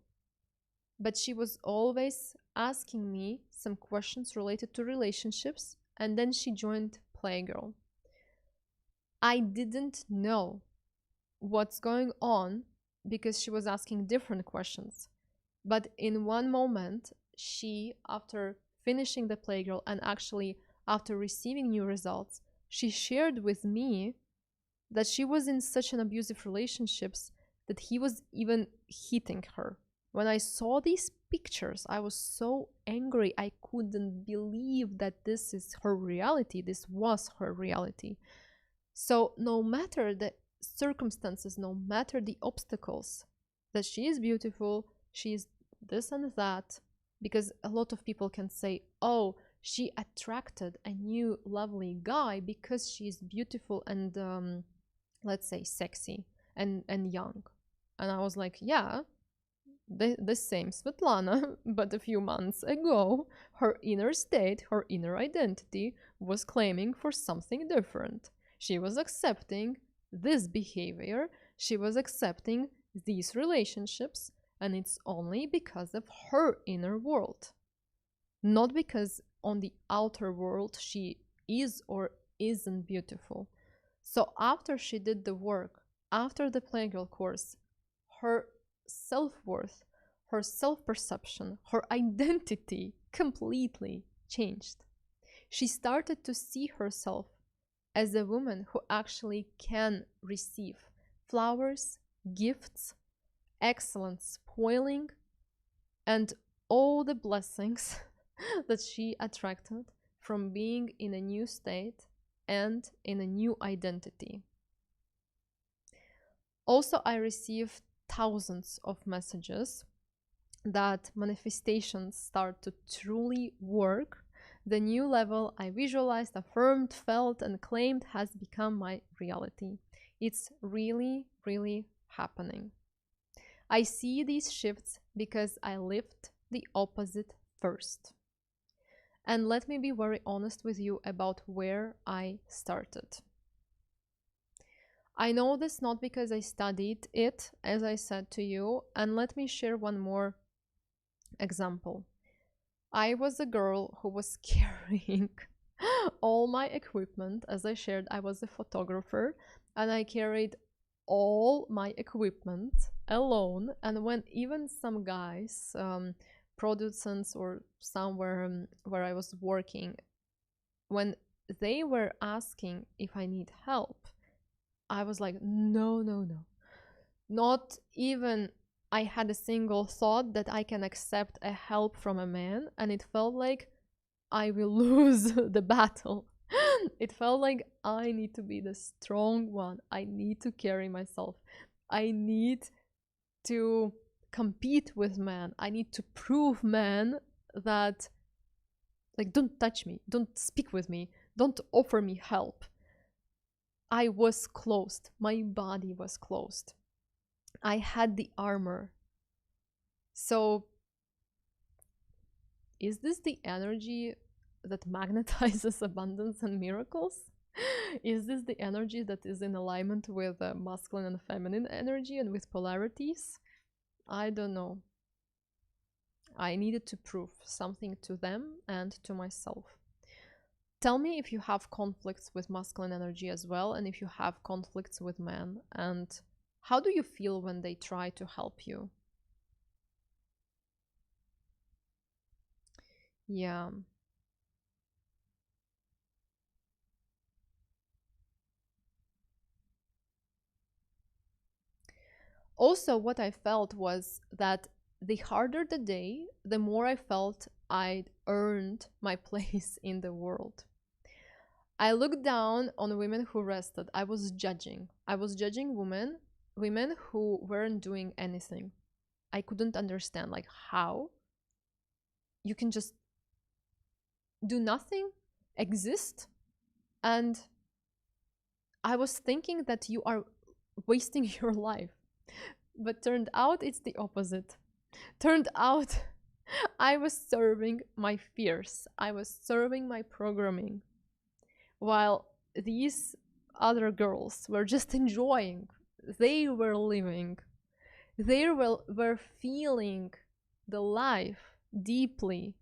But she was always asking me some questions related to relationships, and then she joined Playgirl. I didn't know what's going on because she was asking different questions. But in one moment, she, after finishing the Playgirl and actually after receiving new results, she shared with me that she was in such an abusive relationships that he was even hitting her. When I saw these pictures, I was so angry. I couldn't believe that this is her reality. This was her reality. So no matter the circumstances, no matter the obstacles, that she is beautiful, she is this and that, because a lot of people can say, oh, she attracted a new lovely guy because she's beautiful and let's say sexy and young. And I was like, yeah, the same Svetlana, but a few months ago, her inner state, her inner identity was claiming for something different. She was accepting this behavior, she was accepting these relationships, and it's only because of her inner world. Not because on the outer world she is or isn't beautiful. So after she did the work, after the Playgirl course, her self-worth, her self-perception, her identity completely changed. She started to see herself as a woman who actually can receive flowers, gifts, excellent spoiling, and all the blessings that she attracted from being in a new state and in a new identity. Also, I received thousands of messages that manifestations start to truly work. The new level I visualized, affirmed, felt, and claimed has become my reality. It's really, really happening. I see these shifts because I lived the opposite first. And let me be very honest with you about where I started. I know this not because I studied it, as I said to you, and let me share one more example. I was a girl who was carrying all my equipment. As I shared, I was a photographer, and I carried all my equipment alone. And when even some guys, producers or somewhere where I was working, when they were asking if I need help, I was like, no, no, no. Not even I had a single thought that I can accept a help from a man, and it felt like I will lose the battle. It felt like I need to be the strong one. I need to carry myself. I need to compete with men. I need to prove men that, like, don't touch me, don't speak with me, don't offer me help. I was closed. My body was closed. I had the armor. So, is this the energy that magnetizes abundance and miracles? Is this the energy that is in alignment with masculine and feminine energy and with polarities? I don't know. I needed to prove something to them and to myself. Tell me if you have conflicts with masculine energy as well, and if you have conflicts with men, and how do you feel when they try to help you? Yeah. Also, what I felt was that the harder the day, the more I felt I'd earned my place in the world. I looked down on women who rested. I was judging. I was judging women who weren't doing anything. I couldn't understand, like, how you can just do nothing, exist, and I was thinking that you are wasting your life. But turned out it's the opposite. Turned out I was serving my fears. I was serving my programming. While these other girls were just enjoying. They were living. They were feeling the life deeply.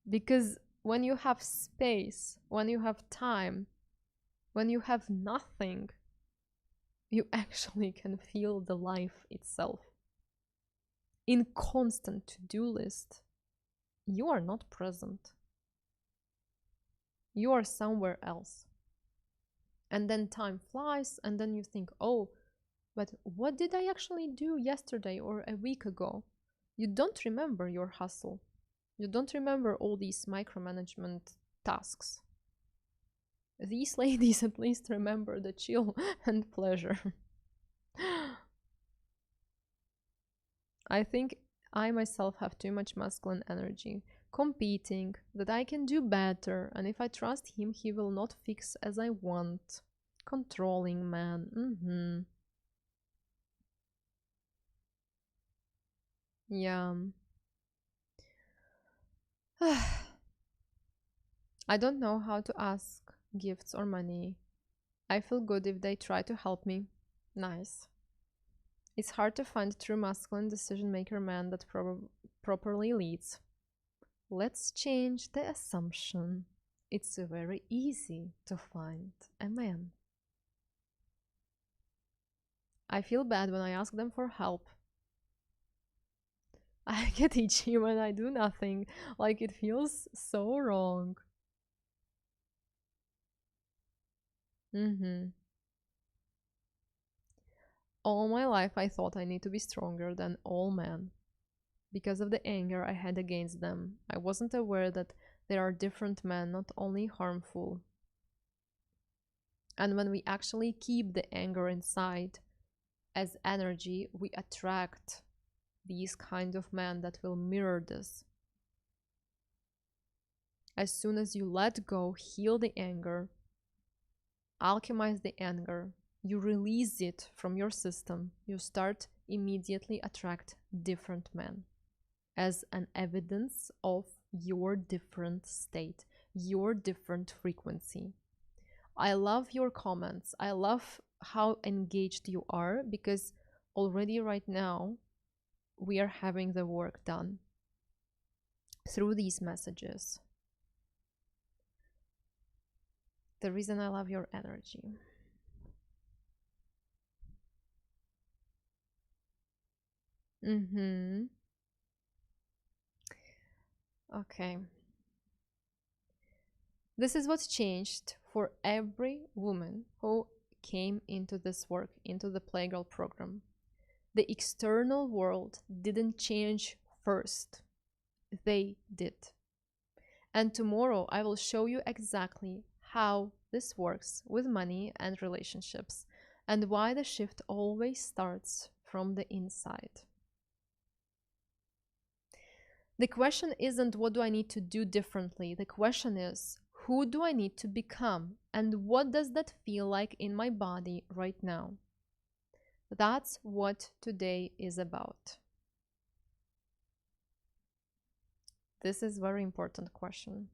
Because when you have space, when you have time, when you have nothing, you actually can feel the life itself. In constant to-do list, you are not present. You are somewhere else. And then time flies, and then you think, oh, but what did I actually do yesterday or a week ago? You don't remember your hustle. You don't remember all these micromanagement tasks. These ladies at least remember the chill and pleasure. I think I myself have too much masculine energy, competing, that I can do better, and if I trust him, he will not fix as I want. Controlling man. Yeah. I don't know how to ask gifts or money. I feel good if they try to help me. Nice. It's hard to find a true masculine decision-maker man that properly leads. Let's change the assumption. It's very easy to find a man. I feel bad when I ask them for help. I get itchy when I do nothing, like it feels so wrong. All my life I thought I need to be stronger than all men. Because of the anger I had against them, I wasn't aware that there are different men, not only harmful. And when we actually keep the anger inside as energy, we attract these kind of men that will mirror this. As soon as you let go, heal the anger, alchemize the anger, you release it from your system, you start immediately attract different men as an evidence of your different state, your different frequency. I love your comments. I love how engaged you are, because already right now we are having the work done through these messages. The reason I love your energy. Okay. This is what's changed for every woman who came into this work, into the Playgirl program. The external world didn't change first. They did. And tomorrow I will show you exactly how this works with money and relationships, and why the shift always starts from the inside. The question isn't what do I need to do differently? The question is, who do I need to become? And what does that feel like in my body right now? That's what today is about. This is a very important question.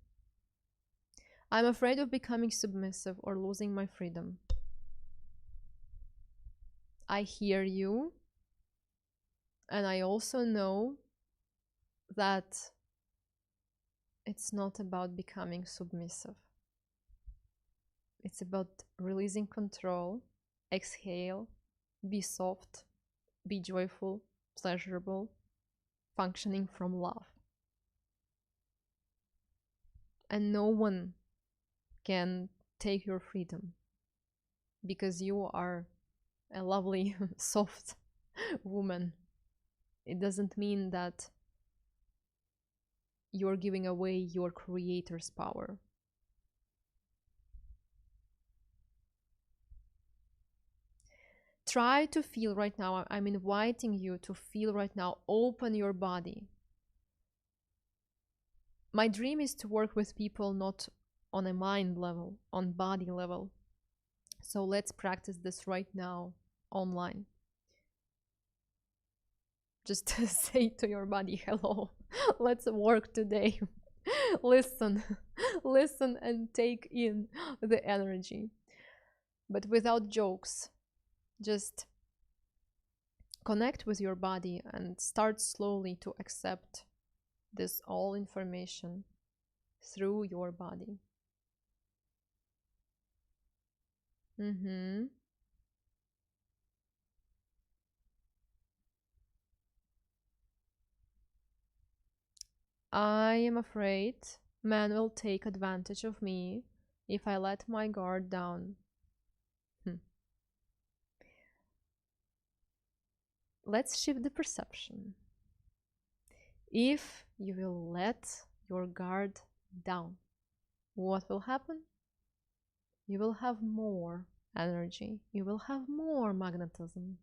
I'm afraid of becoming submissive or losing my freedom. I hear you. And I also know that it's not about becoming submissive. It's about releasing control, exhale, be soft, be joyful, pleasurable, functioning from love. And no one can take your freedom because you are a lovely, soft woman. It doesn't mean that you're giving away your creator's power. Try to feel right now. I'm inviting you to feel right now. Open your body. My dream is to work with people not on a mind level, on body level. So let's practice this right now online. Just say to your body, hello, let's work today. Listen, listen and take in the energy. But without jokes, just connect with your body and start slowly to accept this all information through your body. I am afraid men will take advantage of me if I let my guard down. Let's shift the perception. If you will let your guard down, what will happen? You will have more energy. You will have more magnetism.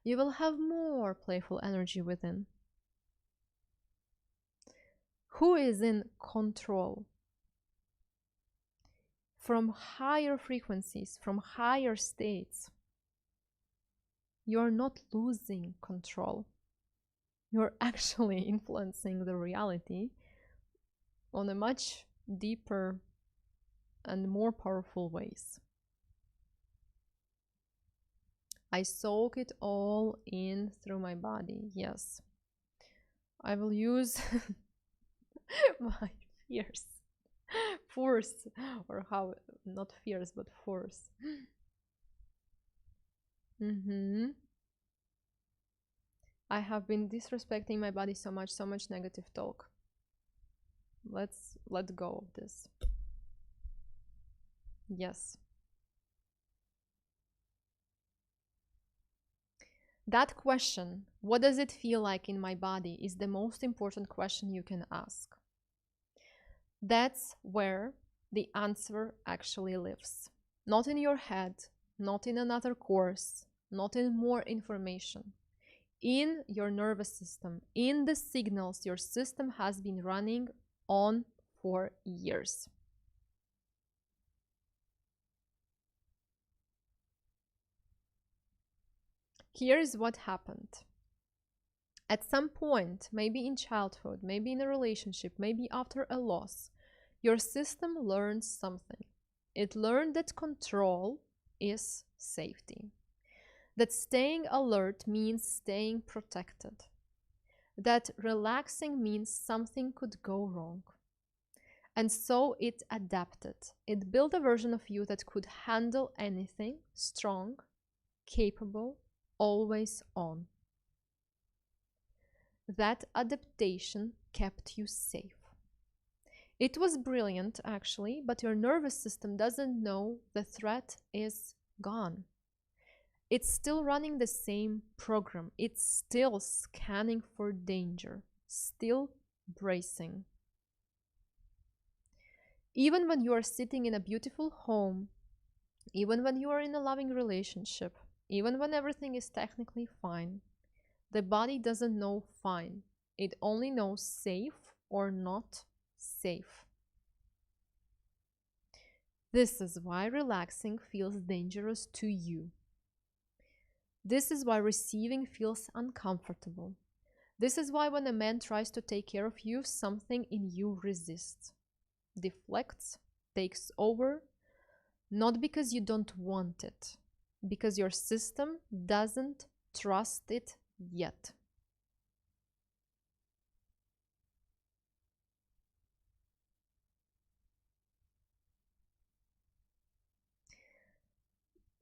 You will have more playful energy within. Who is in control? From higher frequencies, from higher states, you're not losing control. You're actually influencing the reality on a much deeper and more powerful ways. I soak it all in through my body. Yes. I will use my force, or how, not fierce, but force. I have been disrespecting my body so much negative talk. Let's let go of this. Yes. That question, what does it feel like in my body, is the most important question you can ask. That's where the answer actually lives. Not in your head, not in another course, not in more information. In your nervous system, in the signals your system has been running on for years. Here is what happened. At some point, maybe in childhood, maybe in a relationship, maybe after a loss, your system learned something. It learned that control is safety. That staying alert means staying protected. That relaxing means something could go wrong. And so it adapted. It built a version of you that could handle anything, strong, capable, always on. That adaptation kept you safe. It was brilliant, actually, but your nervous system doesn't know the threat is gone. It's still running the same program. It's still scanning for danger, still bracing. Even when you are sitting in a beautiful home, even when you are in a loving relationship, even when everything is technically fine, the body doesn't know fine. It only knows safe or not safe. This is why relaxing feels dangerous to you. This is why receiving feels uncomfortable. This is why when a man tries to take care of you, something in you resists, deflects, takes over, not because you don't want it, because your system doesn't trust it yet.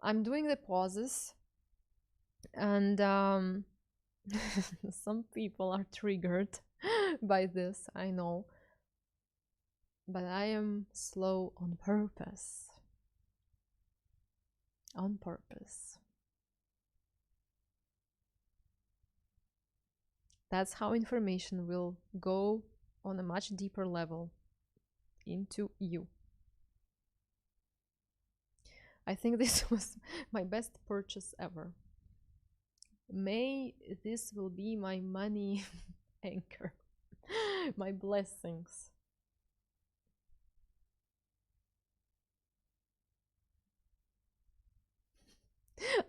I'm doing the pauses, and some people are triggered by this, I know, but I am slow on purpose. On purpose. That's how information will go on a much deeper level into you. I think this was my best purchase ever. May this will be my money anchor, my blessings.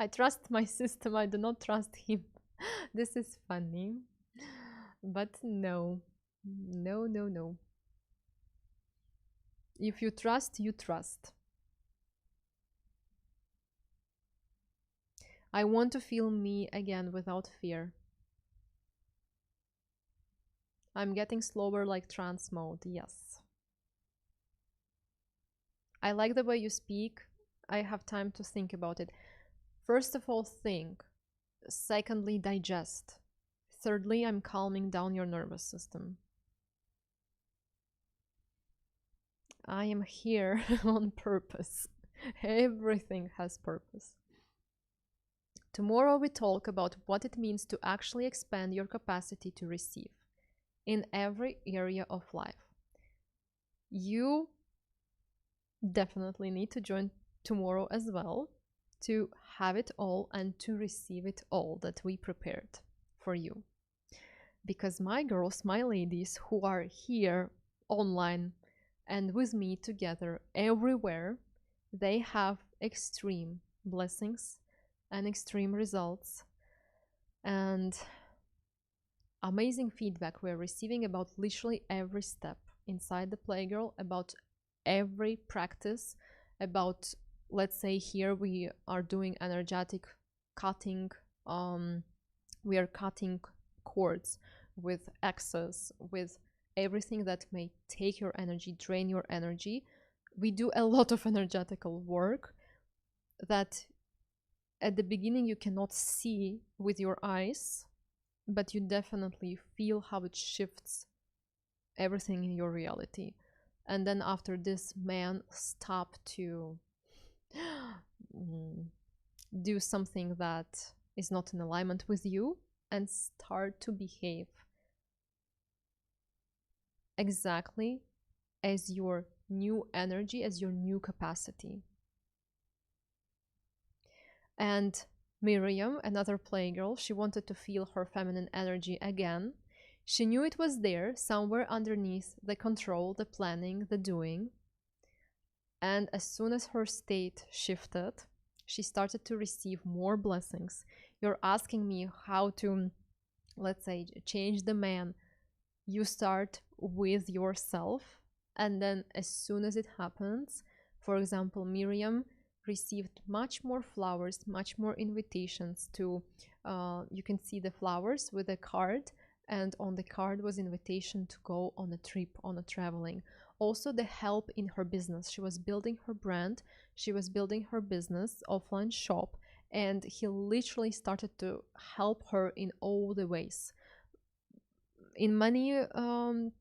I trust my system, I do not trust him. This is funny. But no, no, no, no. If you trust, you trust. I want to feel me again without fear. I'm getting slower like trance mode, yes. I like the way you speak. I have time to think about it. First of all, think. Secondly, digest. Thirdly, I'm calming down your nervous system. I am here on purpose. Everything has purpose. Tomorrow we talk about what it means to actually expand your capacity to receive in every area of life. You definitely need to join tomorrow as well to have it all and to receive it all that we prepared for you. Because my girls, my ladies who are here online and with me together everywhere, they have extreme blessings and extreme results and amazing feedback we're receiving about literally every step inside the Playgirl, about every practice, about, let's say here we are doing energetic cutting, we are cutting cords with excess, with everything that may take your energy, drain your energy. We do a lot of energetical work that at the beginning you cannot see with your eyes, but you definitely feel how it shifts everything in your reality. And then after this, man, stop to do something that is not in alignment with you and start to behave exactly as your new energy, as your new capacity. And Miriam, another playgirl, she wanted to feel her feminine energy again. She knew it was there, somewhere underneath the control, the planning, the doing. And as soon as her state shifted, she started to receive more blessings. You're asking me how to, let's say, change the man. You start with yourself, and then as soon as it happens, for example, Miriam received much more flowers, much more invitations to, you can see the flowers with a card, and on the card was invitation to go on a trip, on a traveling. Also the help in her business. She was building her brand, she was building her business, offline shop, and he literally started to help her in all the ways. In money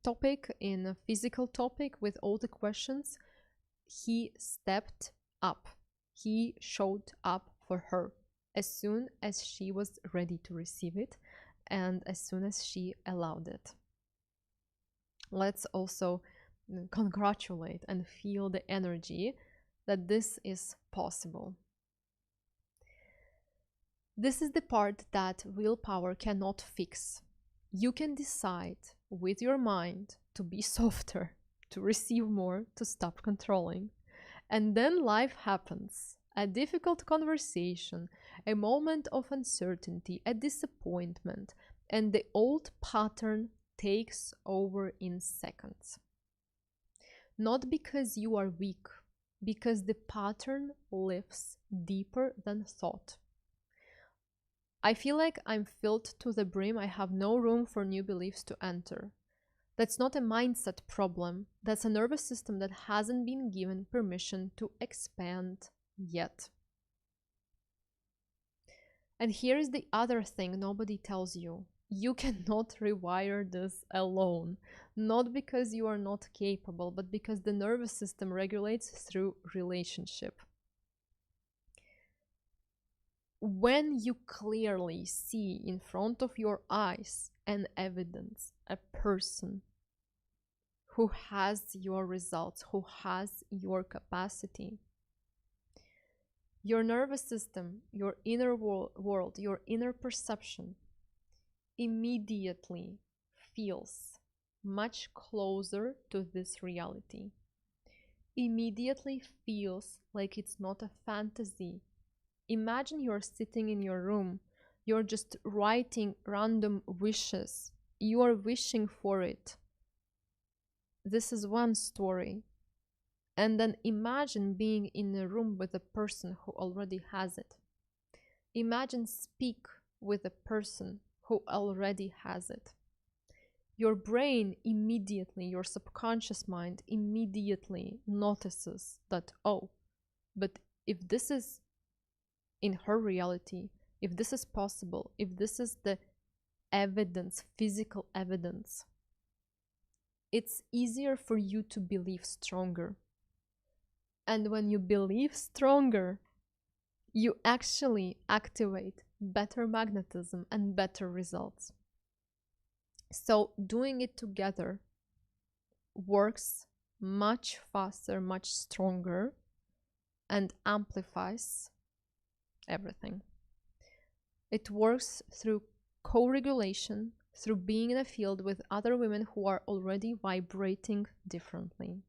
topic, in a physical topic, with all the questions, he stepped up. He showed up for her as soon as she was ready to receive it and as soon as she allowed it. Let's also congratulate and feel the energy that this is possible. This is the part that willpower cannot fix. You can decide with your mind to be softer, to receive more, to stop controlling. And then life happens. A difficult conversation, a moment of uncertainty, a disappointment, and the old pattern takes over in seconds. Not because you are weak, because the pattern lives deeper than thought. I feel like I'm filled to the brim. I have no room for new beliefs to enter. That's not a mindset problem. That's a nervous system that hasn't been given permission to expand yet. And here is the other thing nobody tells you. You cannot rewire this alone. Not because you are not capable, but because the nervous system regulates through relationship. When you clearly see in front of your eyes an evidence, a person who has your results, who has your capacity, Your nervous system, your inner world, your inner perception immediately feels much closer to this reality. Immediately feels like it's not a fantasy. Imagine you're sitting in your room, you're just writing random wishes, you are wishing for it. This is one story. And then imagine being in a room with a person who already has it. Imagine speak with a person who already has it. Your brain immediately, your subconscious mind immediately notices that, oh, but if this is in her reality, if this is possible, if this is the evidence, physical evidence, it's easier for you to believe stronger. And when you believe stronger, you actually activate better magnetism and better results. So doing it together works much faster, much stronger, and amplifies everything. It works through co-regulation, through being in a field with other women who are already vibrating differently.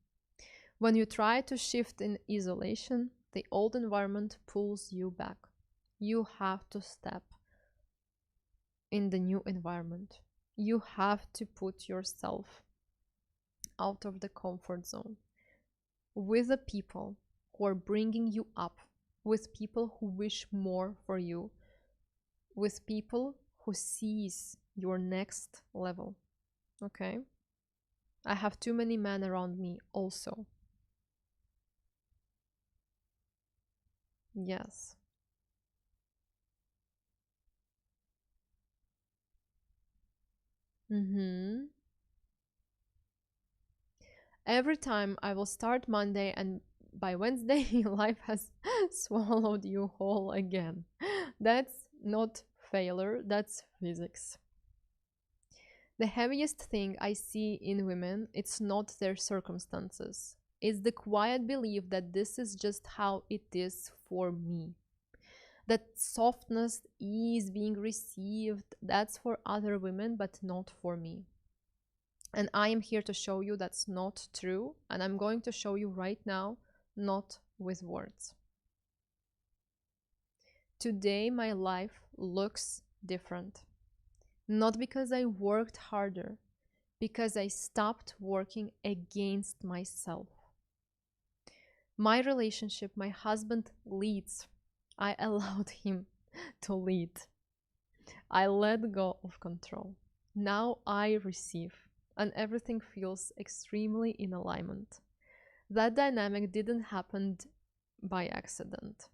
When you try to shift in isolation, the old environment pulls you back. You have to step in the new environment. You have to put yourself out of the comfort zone with the people who are bringing you up, with people who wish more for you, with people who sees your next level. Okay? I have too many men around me also. Yes. Every time I will start Monday and by Wednesday life has swallowed you whole again. That's not failure, that's physics. The heaviest thing I see in women, it's not their circumstances. It's the quiet belief that this is just how it is for me. That softness is being received, that's for other women, but not for me. And I am here to show you that's not true. And I'm going to show you right now, not with words. Today, my life looks different. Not because I worked harder, because I stopped working against myself. My relationship, my husband leads. I allowed him to lead. I let go of control. Now I receive, and everything feels extremely in alignment. That dynamic didn't happen by accident.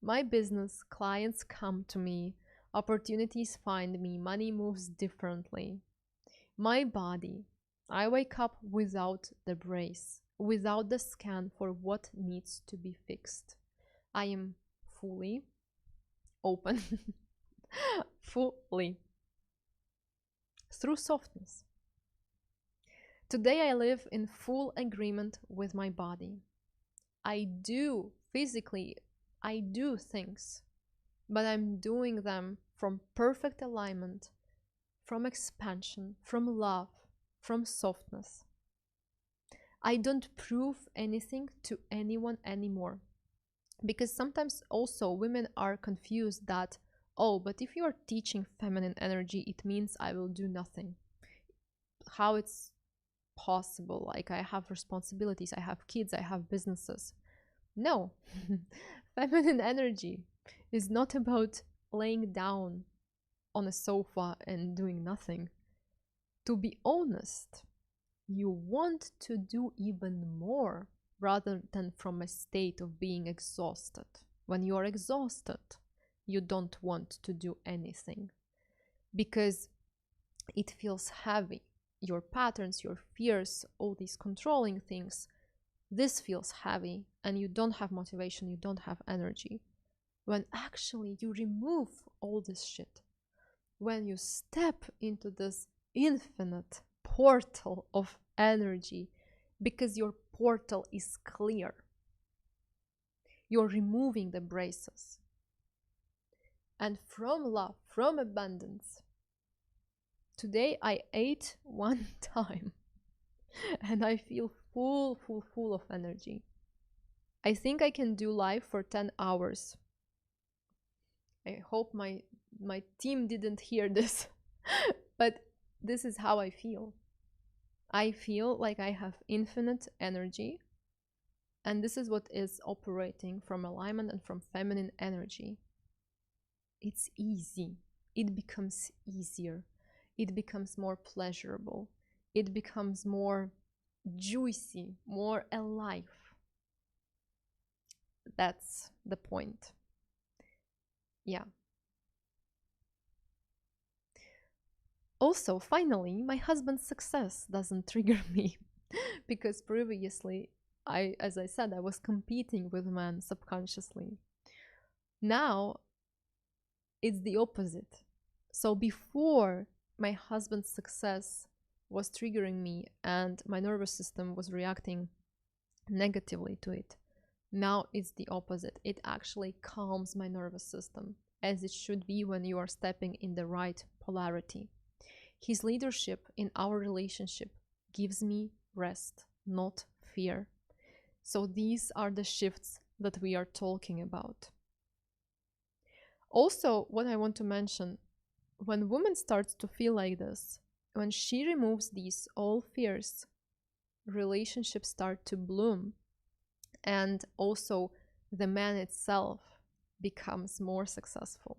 My business, clients come to me, opportunities find me, money moves differently. My body, I wake up without the brace, without the scan for what needs to be fixed. I am fully open, fully, through softness. Today I live in full agreement with my body. I do physically, I do things, but I'm doing them from perfect alignment, from expansion, from love, from softness. I don't prove anything to anyone anymore. Because sometimes also women are confused that, oh, but if you are teaching feminine energy, it means I will do nothing. How it's possible? Like, I have responsibilities, I have kids, I have businesses. No, feminine energy is not about laying down on a sofa and doing nothing. To be honest, you want to do even more rather than from a state of being exhausted. When you are exhausted, you don't want to do anything because it feels heavy. Your patterns, your fears, all these controlling things, this feels heavy and you don't have motivation, you don't have energy. When actually you remove all this shit, when you step into this infinite portal of energy, because your portal is clear, You're removing the braces. And from love, from abundance. Today I ate one time and I feel full of energy. I think I can do live for 10 hours. I hope my team didn't hear this, but this is how I feel. I feel like I have infinite energy, and this is what is operating from alignment and from feminine energy. It's easy. It becomes easier. It becomes more pleasurable. It becomes more juicy, more alive. That's the point. Yeah. Also, finally, my husband's success doesn't trigger me because previously, as I said, I was competing with men subconsciously. Now, it's the opposite. So before, my husband's success was triggering me and my nervous system was reacting negatively to it. Now it's the opposite. It actually calms my nervous system, as it should be when you are stepping in the right polarity. His leadership in our relationship gives me rest, not fear. So these are the shifts that we are talking about. Also, what I want to mention, when woman starts to feel like this, when she removes these all fears, relationships start to bloom. And also the man itself becomes more successful.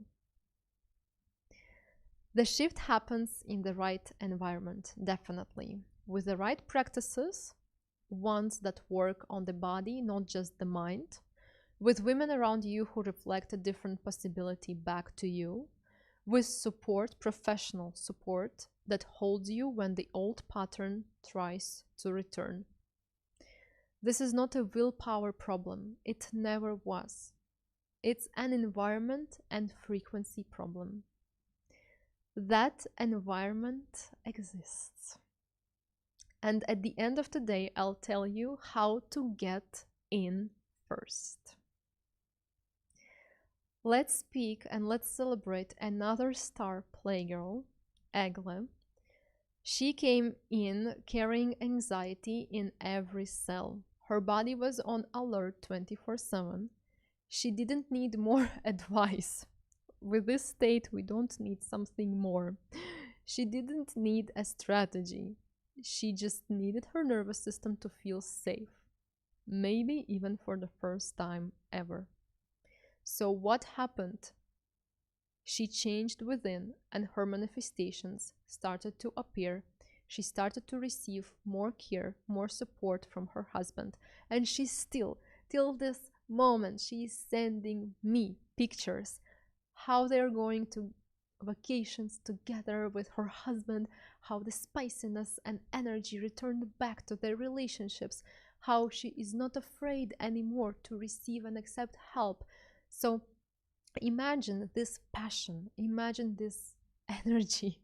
The shift happens in the right environment, definitely. With the right practices, ones that work on the body, not just the mind. With women around you who reflect a different possibility back to you. With support, professional support, that holds you when the old pattern tries to return. This is not a willpower problem. It never was. It's an environment and frequency problem. That environment exists. And at the end of the day, I'll tell you how to get in first. Let's speak and let's celebrate another star playgirl, Egle. She came in carrying anxiety in every cell. Her body was on alert 24/7. She didn't need more advice. With this state, we don't need something more. She didn't need a strategy. She just needed her nervous system to feel safe. Maybe even for the first time ever. So what happened? She changed within and her manifestations started to appear. She started to receive more care, more support from her husband. And she still, till this moment, she is sending me pictures how they're going to vacations together with her husband, how the spiciness and energy returned back to their relationships, how she is not afraid anymore to receive and accept help. So imagine this passion, imagine this energy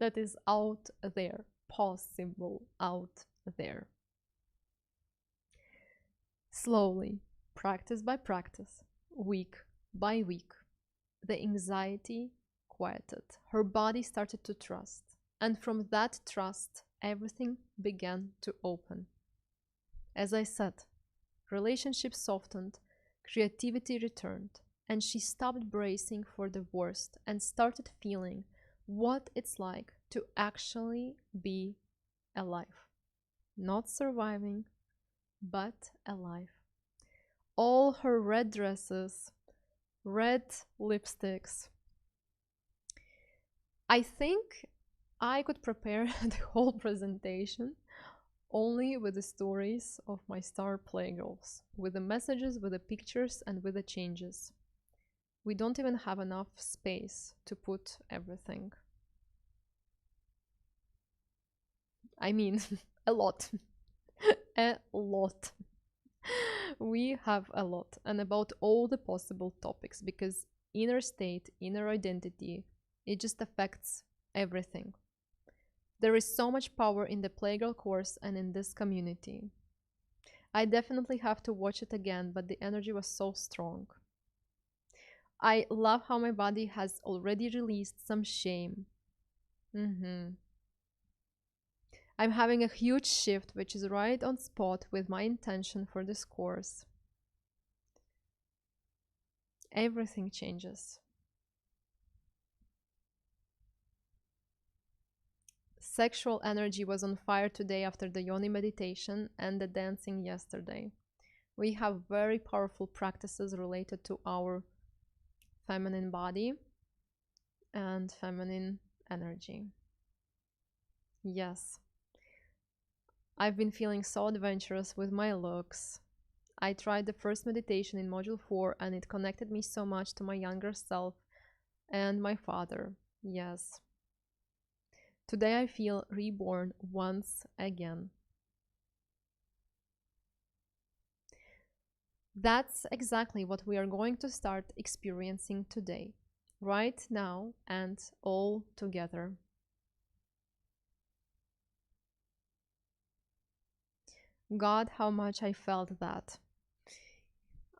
that is out there, possible out there. Slowly, practice by practice, week by week, the anxiety quieted. Her body started to trust. And from that trust, everything began to open. As I said, relationships softened, creativity returned, and she stopped bracing for the worst and started feeling what it's like to actually be alive. Not surviving, but alive. All her red dresses, red lipsticks. I think I could prepare the whole presentation only with the stories of my star playgirls, with the messages, with the pictures, and with the changes. We don't even have enough space to put everything. I mean, a lot. A lot. We have a lot, and about all the possible topics, because inner state, inner identity, it just affects everything. There is so much power in the Playgirl course and in this community. I definitely have to watch it again, but the energy was so strong. I love how my body has already released some shame. Mm-hmm. I'm having a huge shift, which is right on spot with my intention for this course. Everything changes. Sexual energy was on fire today after the yoni meditation and the dancing yesterday. We have very powerful practices related to our feminine body and feminine energy. Yes, I've been feeling so adventurous with my looks. I tried the first meditation in module 4 and it connected me so much to my younger self and my father. Yes. Today I feel reborn once again. That's exactly what we are going to start experiencing today, right now and all together. God, how much I felt that.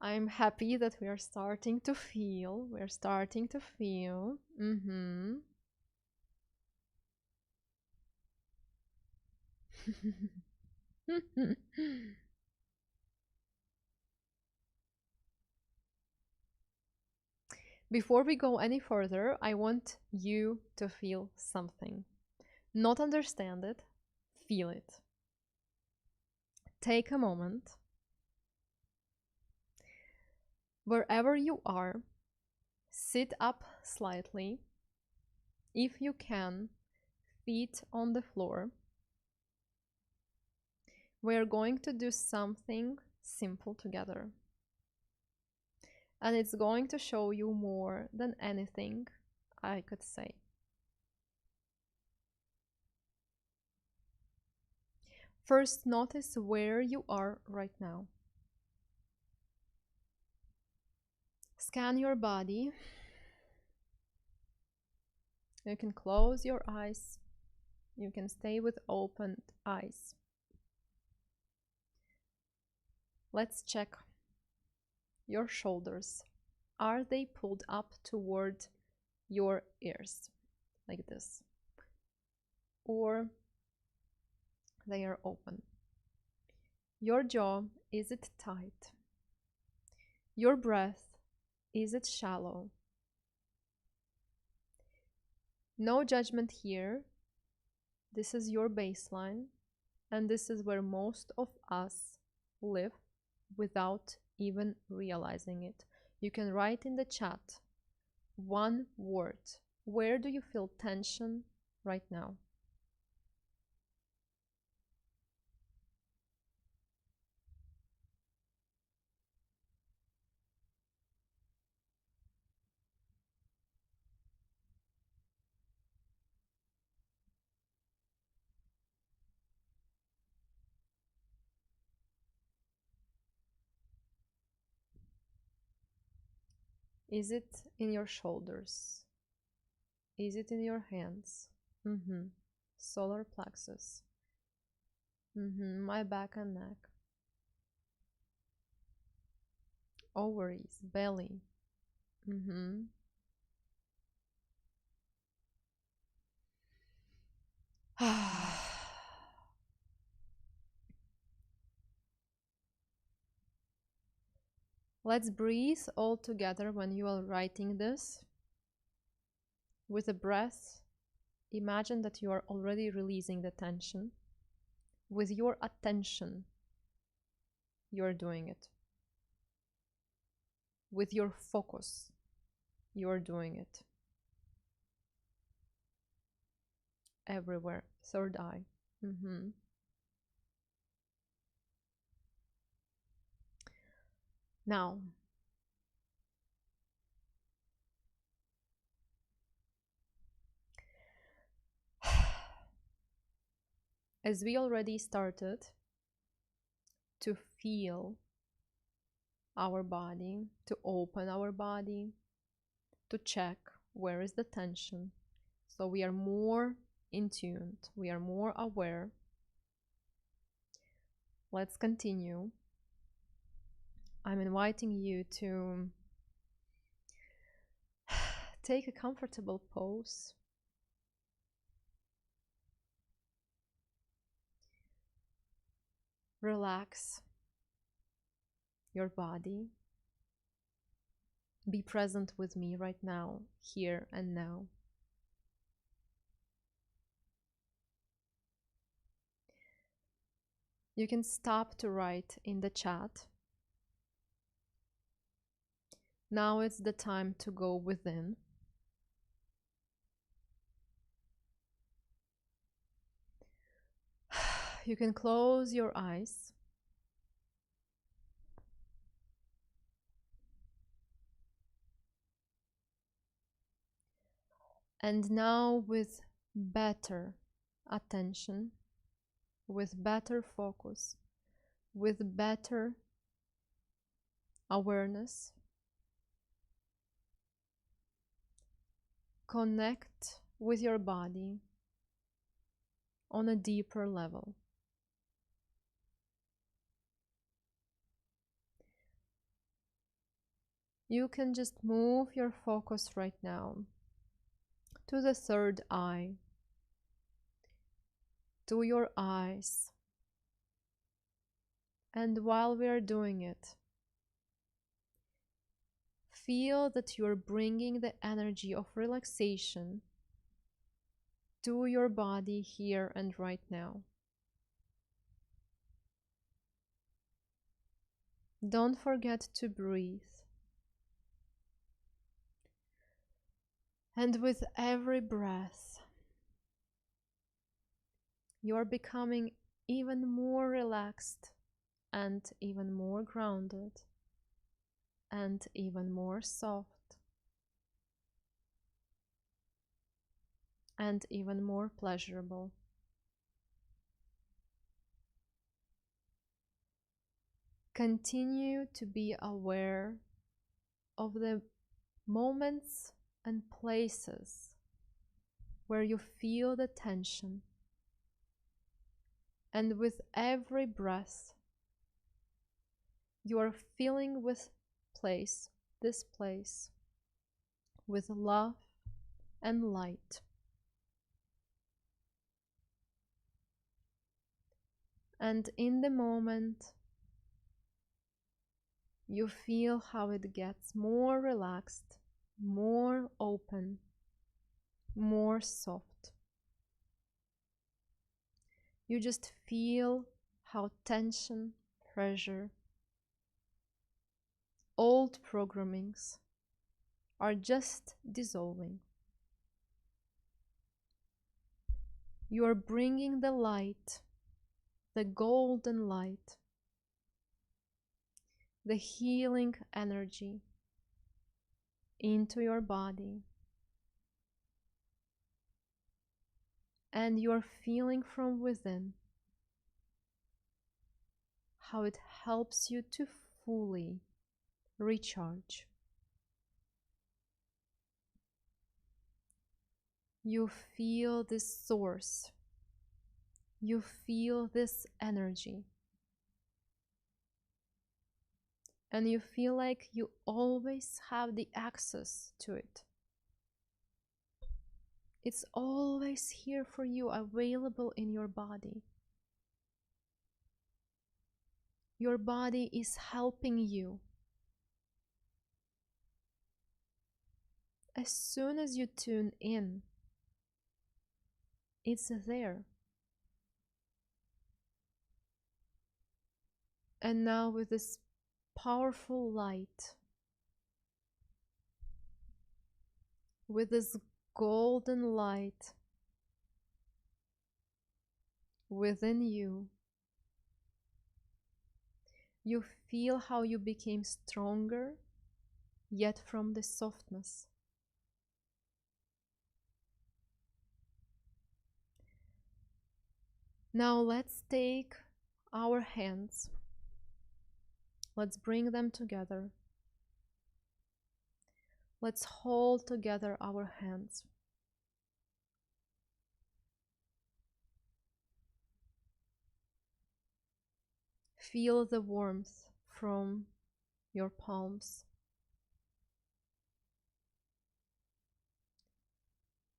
I'm happy that we are starting to feel. We're starting to feel. Mm-hmm. Before we go any further, I want you to feel something. Not understand it, feel it. Take a moment. Wherever you are, sit up slightly. If you can, feet on the floor. We're going to do something simple together. And it's going to show you more than anything I could say. First, notice where you are right now. Scan your body. You can close your eyes. You can stay with opened eyes. Let's check your shoulders. Are they pulled up toward your ears like this? Or they are open? Your jaw, is it tight? Your breath, is it shallow? No judgment here. This is your baseline, and this is where most of us live without even realizing it. You can write in the chat one word. Where do you feel tension right now? Is it in your shoulders? Is it in your hands? Solar plexus. My back and neck. Ovaries, belly. Let's breathe all together when you are writing this. With a breath, imagine that you are already releasing the tension. With your attention, you're doing it. With your focus, you're doing it. Everywhere. Third eye. Now, as we already started to feel our body, to open our body, to check where is the tension. So we are more in tune, we are more aware. Let's continue I'm inviting you to take a comfortable pose. Relax your body. Be present with me right now, here and now. You can stop to write in the chat. Now it's the time to go within. You can close your eyes. And now with better attention, with better focus, with better awareness, connect with your body on a deeper level. You can just move your focus right now to the third eye, to your eyes. And while we are doing it, feel that you're bringing the energy of relaxation to your body here and right now. Don't forget to breathe. And with every breath, you're becoming even more relaxed and even more grounded and even more soft and even more pleasurable. Continue to be aware of the moments and places where you feel the tension. And with every breath, you are filling this place with love and light. And in the moment, you feel how it gets more relaxed, more open, more soft. You just feel how tension, pressure, old programmings are just dissolving. You are bringing the light, the golden light, the healing energy into your body. And you're feeling from within how it helps you to fully recharge. You feel this source. You feel this energy. And you feel like you always have the access to it. It's always here for you, available in your body. Your body is helping you. As soon as you tune in, it's there. And now with this powerful light, with this golden light within you, you feel how you became stronger, yet from the softness. Now let's take our hands. Let's bring them together. Let's hold together our hands. Feel the warmth from your palms.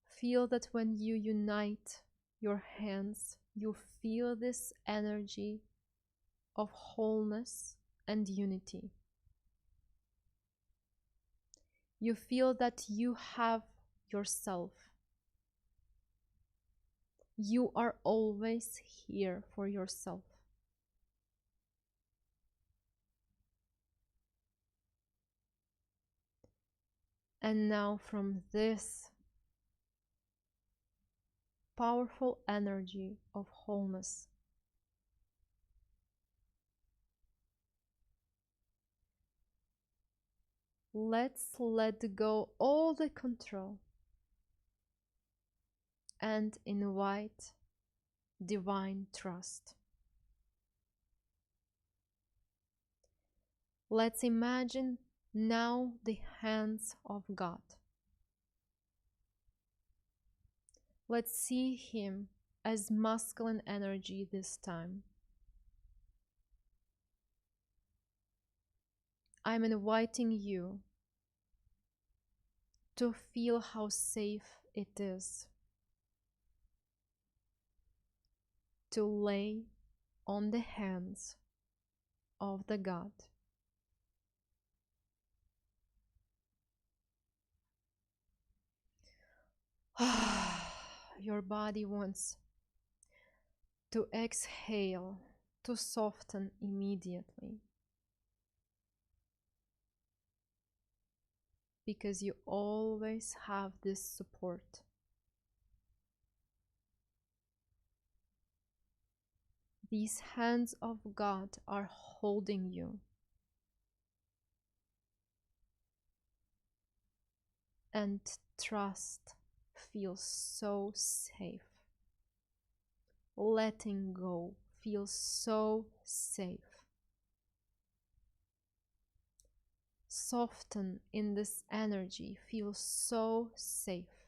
Feel that when you unite your hands, you feel this energy of wholeness and unity. You feel that you have yourself. You are always here for yourself. And now from this powerful energy of wholeness, let's let go all the control and invite divine trust. Let's imagine now the hands of God. Let's see Him as masculine energy this time. I'm inviting you to feel how safe it is to lay on the hands of the God. Your body wants to exhale, to soften immediately, because you always have this support. These hands of God are holding you. And trust feels so safe. Letting go feels so safe. Soften in this energy feels so safe.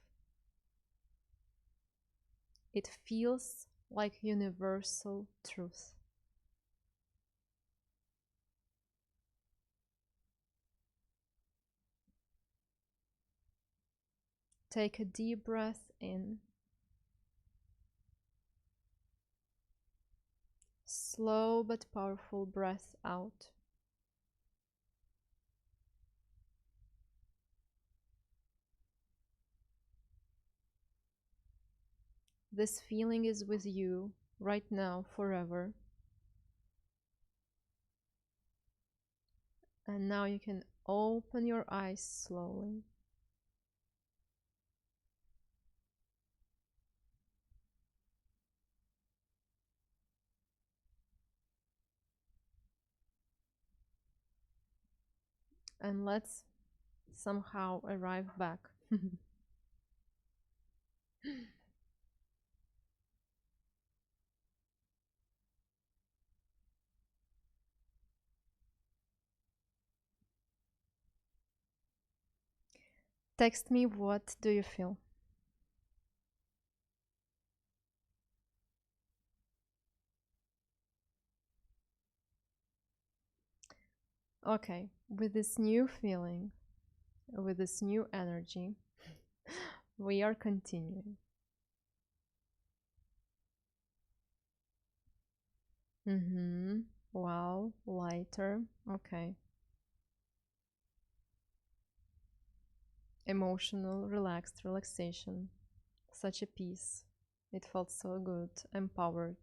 It feels like universal truth. Take a deep breath in. Slow but powerful breath out. This feeling is with you right now, forever. And now you can open your eyes slowly. And let's somehow arrive back. Text me, what do you feel? Okay, with this new feeling, with this new energy, we are continuing. Wow, lighter. Okay. Emotional, relaxed relaxation. Such a peace. It felt so good, empowered.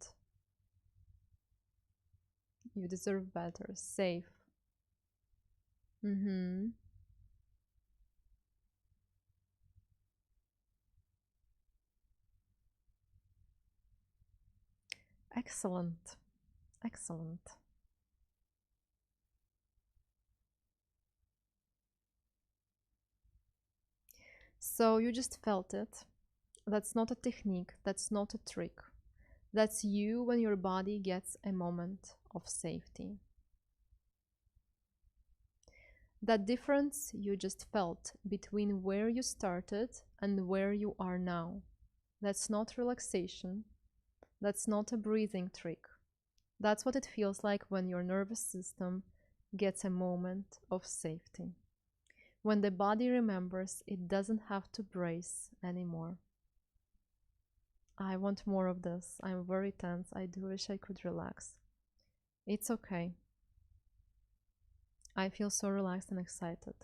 You deserve better, safe. Excellent. Excellent. So you just felt it. That's not a technique, that's not a trick. That's you when your body gets a moment of safety. That difference you just felt between where you started and where you are now. That's not relaxation. That's not a breathing trick. That's what it feels like when your nervous system gets a moment of safety. When the body remembers it doesn't have to brace anymore. I want more of this. I'm very tense. I do wish I could relax. It's okay. I feel so relaxed and excited.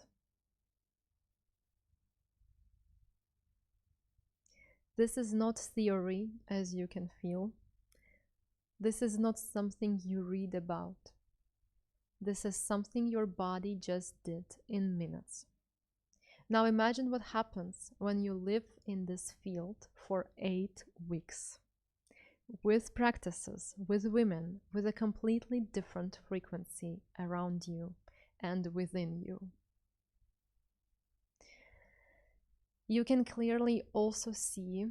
This is not theory, as you can feel. This is not something you read about. This is something your body just did in minutes. Now imagine what happens when you live in this field for 8 weeks. With practices, with women, with a completely different frequency around you and within you. You can clearly also see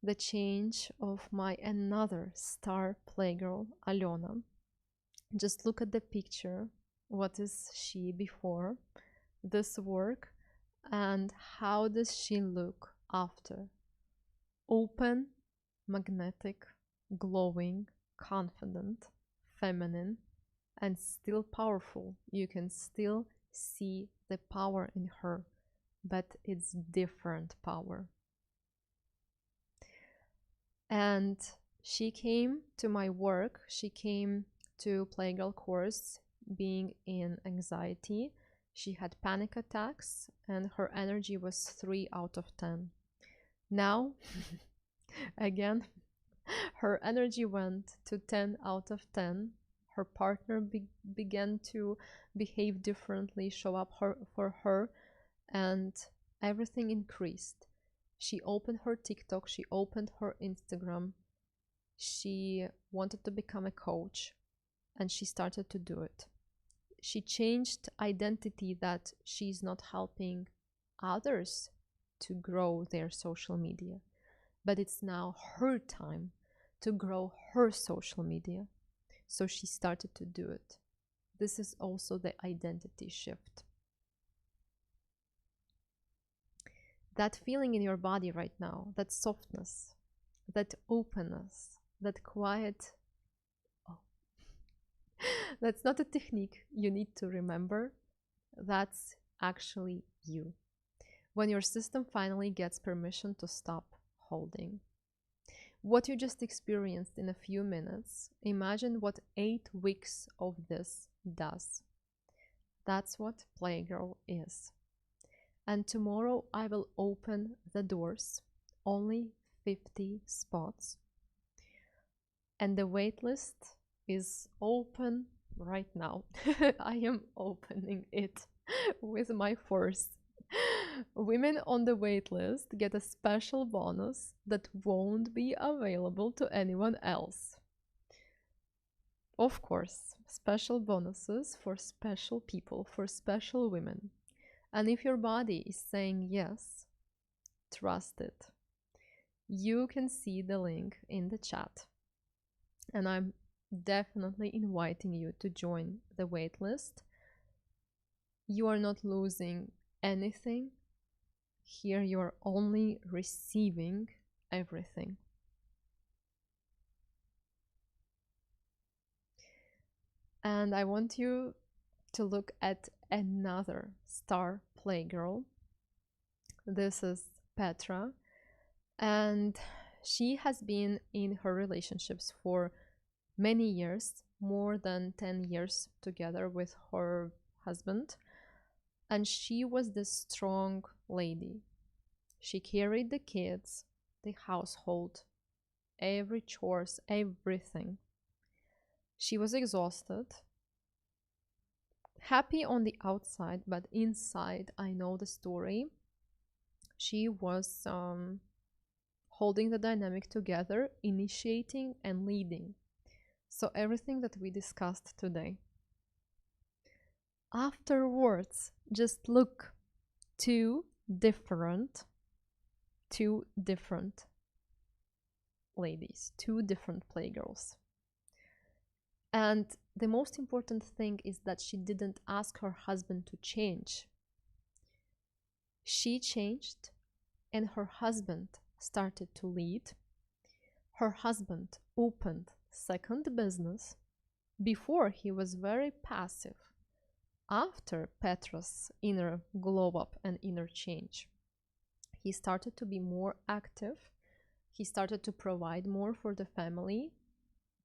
the change of my another star playgirl, Alona. Just look at the picture. What is she before this work, and how does she look after? Open, magnetic, glowing, confident, feminine, and still powerful. You can still see the power in her, but it's different power. And she came to my work, she came to Playgirl course being in anxiety. She had panic attacks and her energy was 3 out of 10. Now, again, her energy went to 10 out of 10. Her partner began to behave differently, show up for her, and everything increased. She opened her TikTok, she opened her Instagram. She wanted to become a coach, and she started to do it. She changed identity that she's not helping others to grow their social media, but it's now her time to grow her social media. So she started to do it. This is also the identity shift. That feeling in your body right now, that softness, that openness, that quiet, that's not a technique you need to remember. That's actually you. When your system finally gets permission to stop holding. What you just experienced in a few minutes, imagine what 8 weeks of this does. That's what Playgirl is. And tomorrow I will open the doors, only 50 spots. And the waitlist is open right now. I am opening it with my force. Women on the waitlist get a special bonus that won't be available to anyone else. Of course, special bonuses for special people, for special women. And if your body is saying yes, trust it. You can see the link in the chat. And I'm definitely inviting you to join the waitlist. You are not losing anything. Here you are only receiving everything. And I want you to look at another star playgirl. This is Petra, and she has been in her relationships for many years, more than 10 years together with her husband, and she was this strong lady. She carried the kids, the household, every chores, everything. She was exhausted, happy on the outside, but inside, I know the story. She was holding the dynamic together, initiating and leading. So everything that we discussed today. Afterwards, just look, two different ladies, two different playgirls. And the most important thing is that she didn't ask her husband to change. She changed and her husband started to lead. Her husband opened second business. Before he was very passive. after Petra's inner glow up and inner change, he started to be more active. He started to provide more for the family,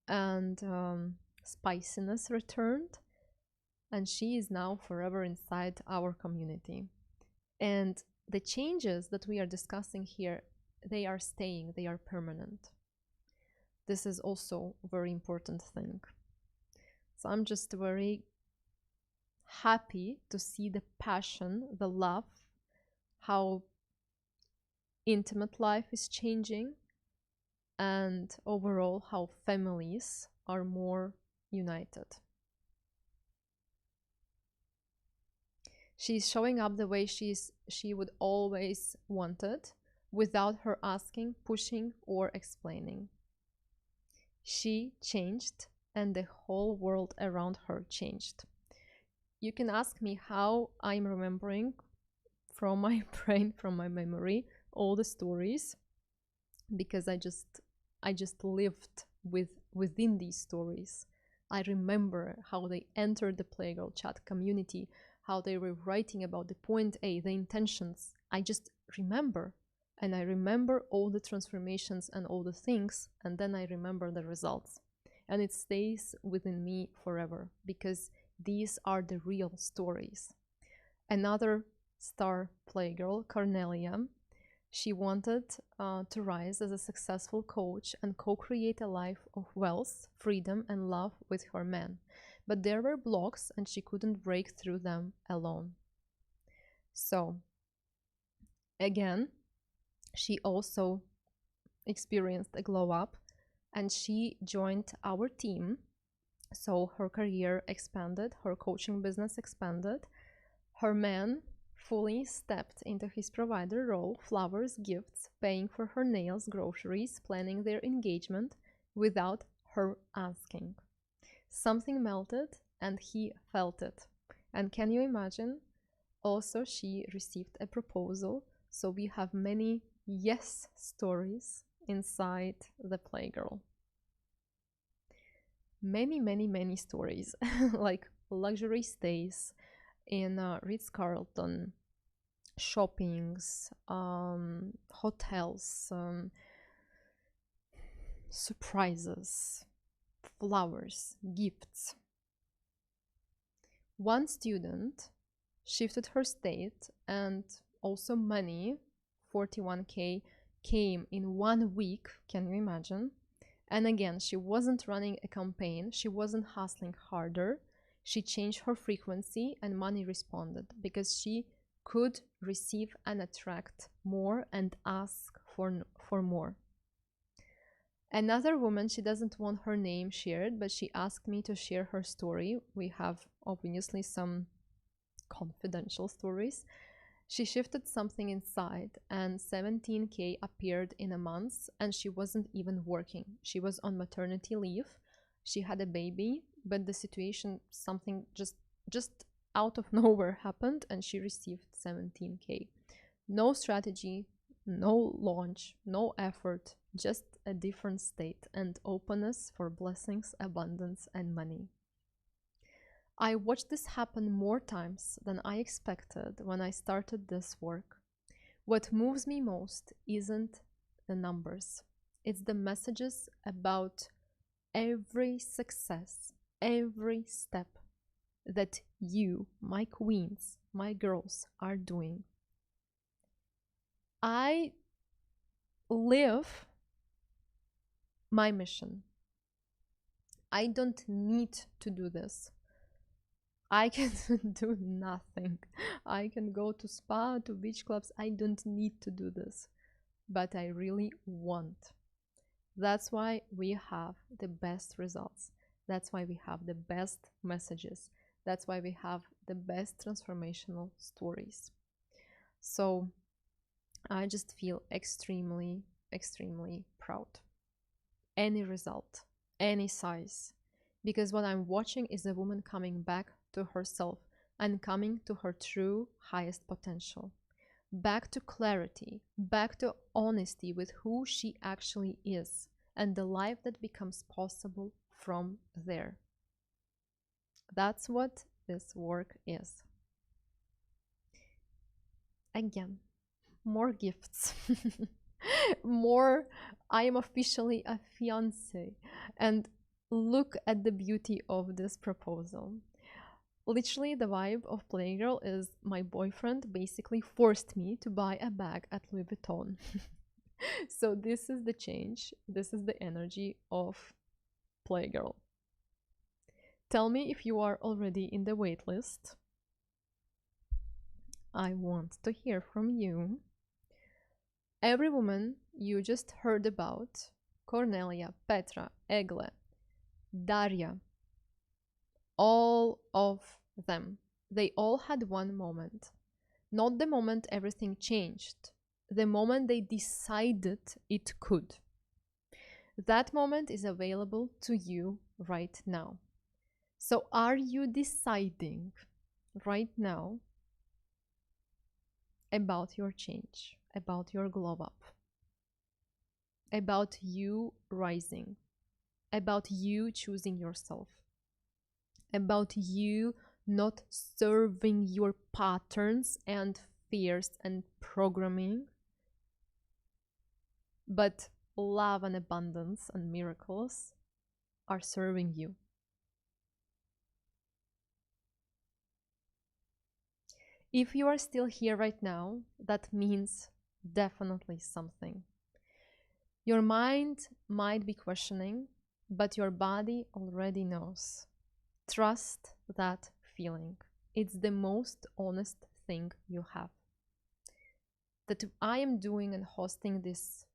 and spiciness returned. And she is now forever inside our community. And the changes that we are discussing here, they are staying, they are permanent. This is also a very important thing. So I'm just very happy to see the passion, the love, how intimate life is changing, and overall how families are more united. She's showing up the way she would always wanted, without her asking, pushing, or explaining. She changed, and the whole world around her changed. You can ask me how I'm remembering from my brain, from my memory, all the stories, because I just lived within these stories. I remember how they entered the Playgirl chat community, how they were writing about the point A, the intentions. I just remember, and I remember all the transformations and all the things, and then I remember the results. And it stays within me forever, because these are the real stories. Another star Playgirl, Cornelia, she wanted to rise as a successful coach and co-create a life of wealth, freedom, and love with her man. But there were blocks, and she couldn't break through them alone. So, again, she also experienced a glow up, and she joined our team. So her career expanded, her coaching business expanded. Her man fully stepped into his provider role, flowers, gifts, paying for her nails, groceries, planning their engagement without her asking. Something melted, and he felt it. And can you imagine? Also, she received a proposal, so we have many yes stories inside the Playgirl. Many stories, like luxury stays in Ritz-Carlton, shoppings, hotels, surprises, flowers, gifts. One student shifted her state, and also money, 41K, came in 1 week. Can you imagine? And again, she wasn't running a campaign, she wasn't hustling harder. She changed her frequency, and money responded, because she could receive and attract more and ask for more. Another woman, she doesn't want her name shared, but she asked me to share her story. We have obviously some confidential stories. She shifted something inside, and 17K appeared in a month, and she wasn't even working. She was on maternity leave. She had a baby, but the situation, something just out of nowhere happened, and she received 17K. No strategy, no launch, no effort, just a different state and openness for blessings, abundance, and money. I watched this happen more times than I expected when I started this work. What moves me most isn't the numbers. It's the messages about every success, every step that you, my queens, my girls, are doing. I live my mission. I don't need to do this. I can do nothing. I can go to spa, to beach clubs. I don't need to do this, but I really want. That's why we have the best results. That's why we have the best messages. That's why we have the best transformational stories. So I just feel extremely, extremely proud. Any result, any size, because what I'm watching is a woman coming back to herself and coming to her true highest potential, back to clarity, back to honesty with who she actually is, and the life that becomes possible from there. That's what this work is. Again, more gifts. More, I am officially a fiance. And look at the beauty of this proposal. Literally, the vibe of Playgirl is my boyfriend basically forced me to buy a bag at Louis Vuitton. So this is the change. This is the energy of Playgirl. Tell me if you are already in the waitlist. I want to hear from you. Every woman you just heard about, Cornelia, Petra, Egle, Daria, all of them, they all had one moment. Not the moment everything changed, the moment they decided it could. That moment is available to you right now. So are you deciding right now about your change, about your glow up, about you rising, about you choosing yourself, about you not serving your patterns and fears and programming, but love and abundance and miracles are serving you. If you are still here right now, that means definitely something. Your mind might be questioning, but your body already knows. Trust that feeling. It's the most honest thing you have. That I am doing and hosting this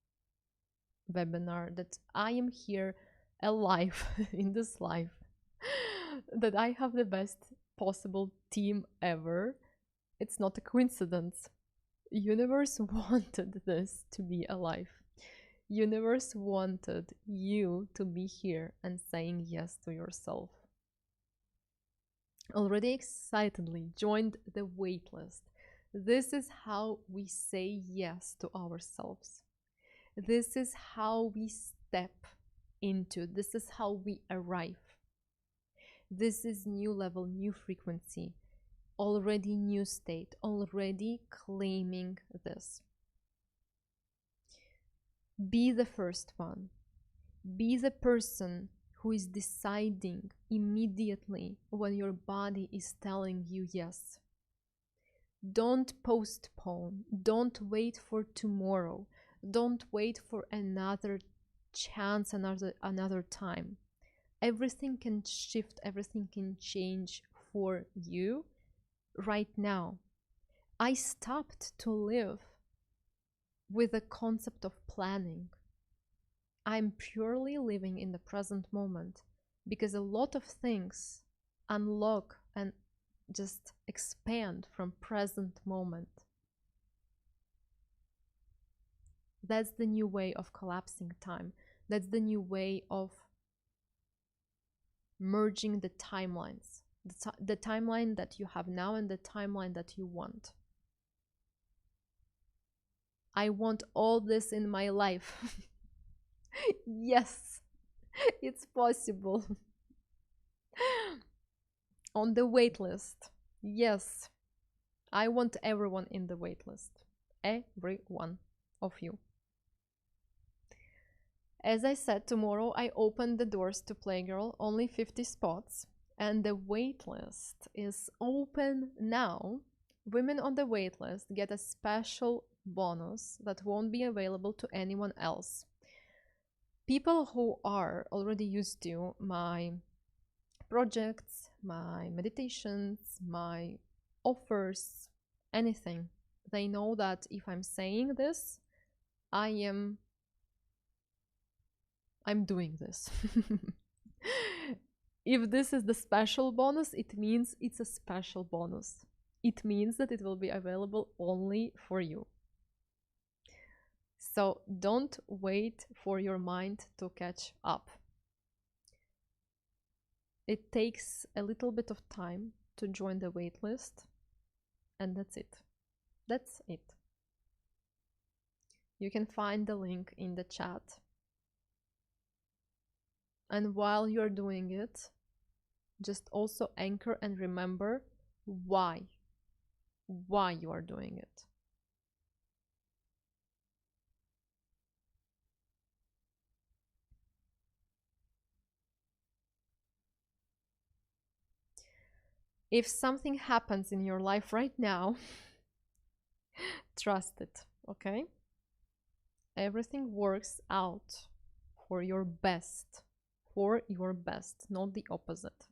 webinar, that I am here alive in this life, that I have the best possible team ever. It's not a coincidence. Universe wanted this to be alive. Universe wanted you to be here and saying yes to yourself. Already excitedly joined the waitlist. This is how we say yes to ourselves. This is how we step into, this is how we arrive. This is new level, new frequency, already new state, already claiming this. Be the first one. Be the person who is deciding immediately when your body is telling you yes. Don't postpone. Don't wait for tomorrow. Don't wait for another chance, another time. Everything can shift, everything can change for you right now. I stopped to live with the concept of planning. I'm purely living in the present moment because a lot of things unlock and just expand from present moment. That's the new way of collapsing time. That's the new way of merging the timelines. The timeline that you have now and the timeline that you want. I want all this in my life. Yes, it's possible. On the waitlist. Yes, I want everyone in the waitlist. Every one of you. As I said, tomorrow I open the doors to Playgirl, only 50 spots, and the waitlist is open now. Women on the waitlist get a special bonus that won't be available to anyone else. People who are already used to my projects, my meditations, my offers, anything, they know that if I'm saying this, I'm doing this. If this is the special bonus, it means it's a special bonus. It means that it will be available only for you. So don't wait for your mind to catch up. It takes a little bit of time to join the waitlist, and that's it. That's it. You can find the link in the chat. And while you're doing it, Just also anchor and remember why you are doing it. If something happens in your life right now, trust it, okay? Everything works out for your best, not the opposite.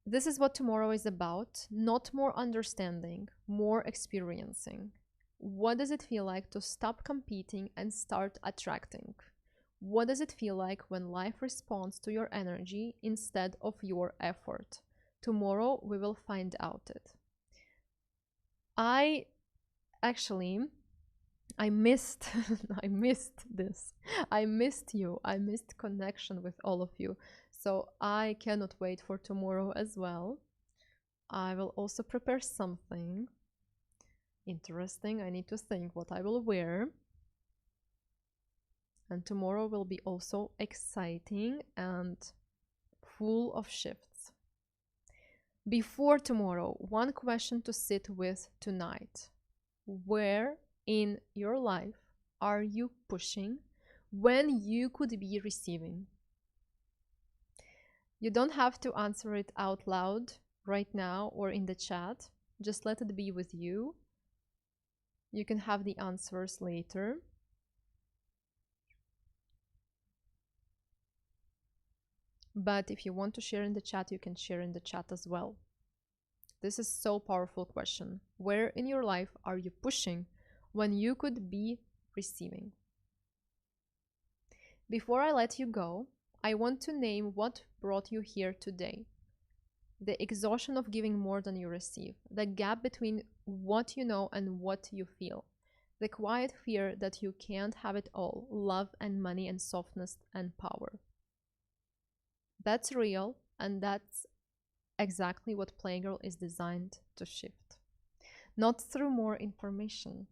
This is what tomorrow is about, not more understanding, more experiencing. What does it feel like to stop competing and start attracting? What does it feel like when life responds to your energy instead of your effort? Tomorrow we will find out it. I missed I missed this. I missed you. I missed connection with all of you. So I cannot wait for tomorrow as well. I will also prepare something interesting. I need to think what I will wear. And tomorrow will be also exciting and full of shifts. Before tomorrow, one question to sit with tonight. Where in your life are you pushing when you could be receiving? You don't have to answer it out loud right now or in the chat. Just let it be with you. You can have the answers later. But if you want to share in the chat, you can share in the chat as well. This is so powerful question. Where in your life are you pushing when you could be receiving? Before I let you go, I want to name what brought you here today. The exhaustion of giving more than you receive, the gap between what you know and what you feel, the quiet fear that you can't have it all, love and money and softness and power. That's real, and that's exactly what Playgirl is designed to shift. Not through more information,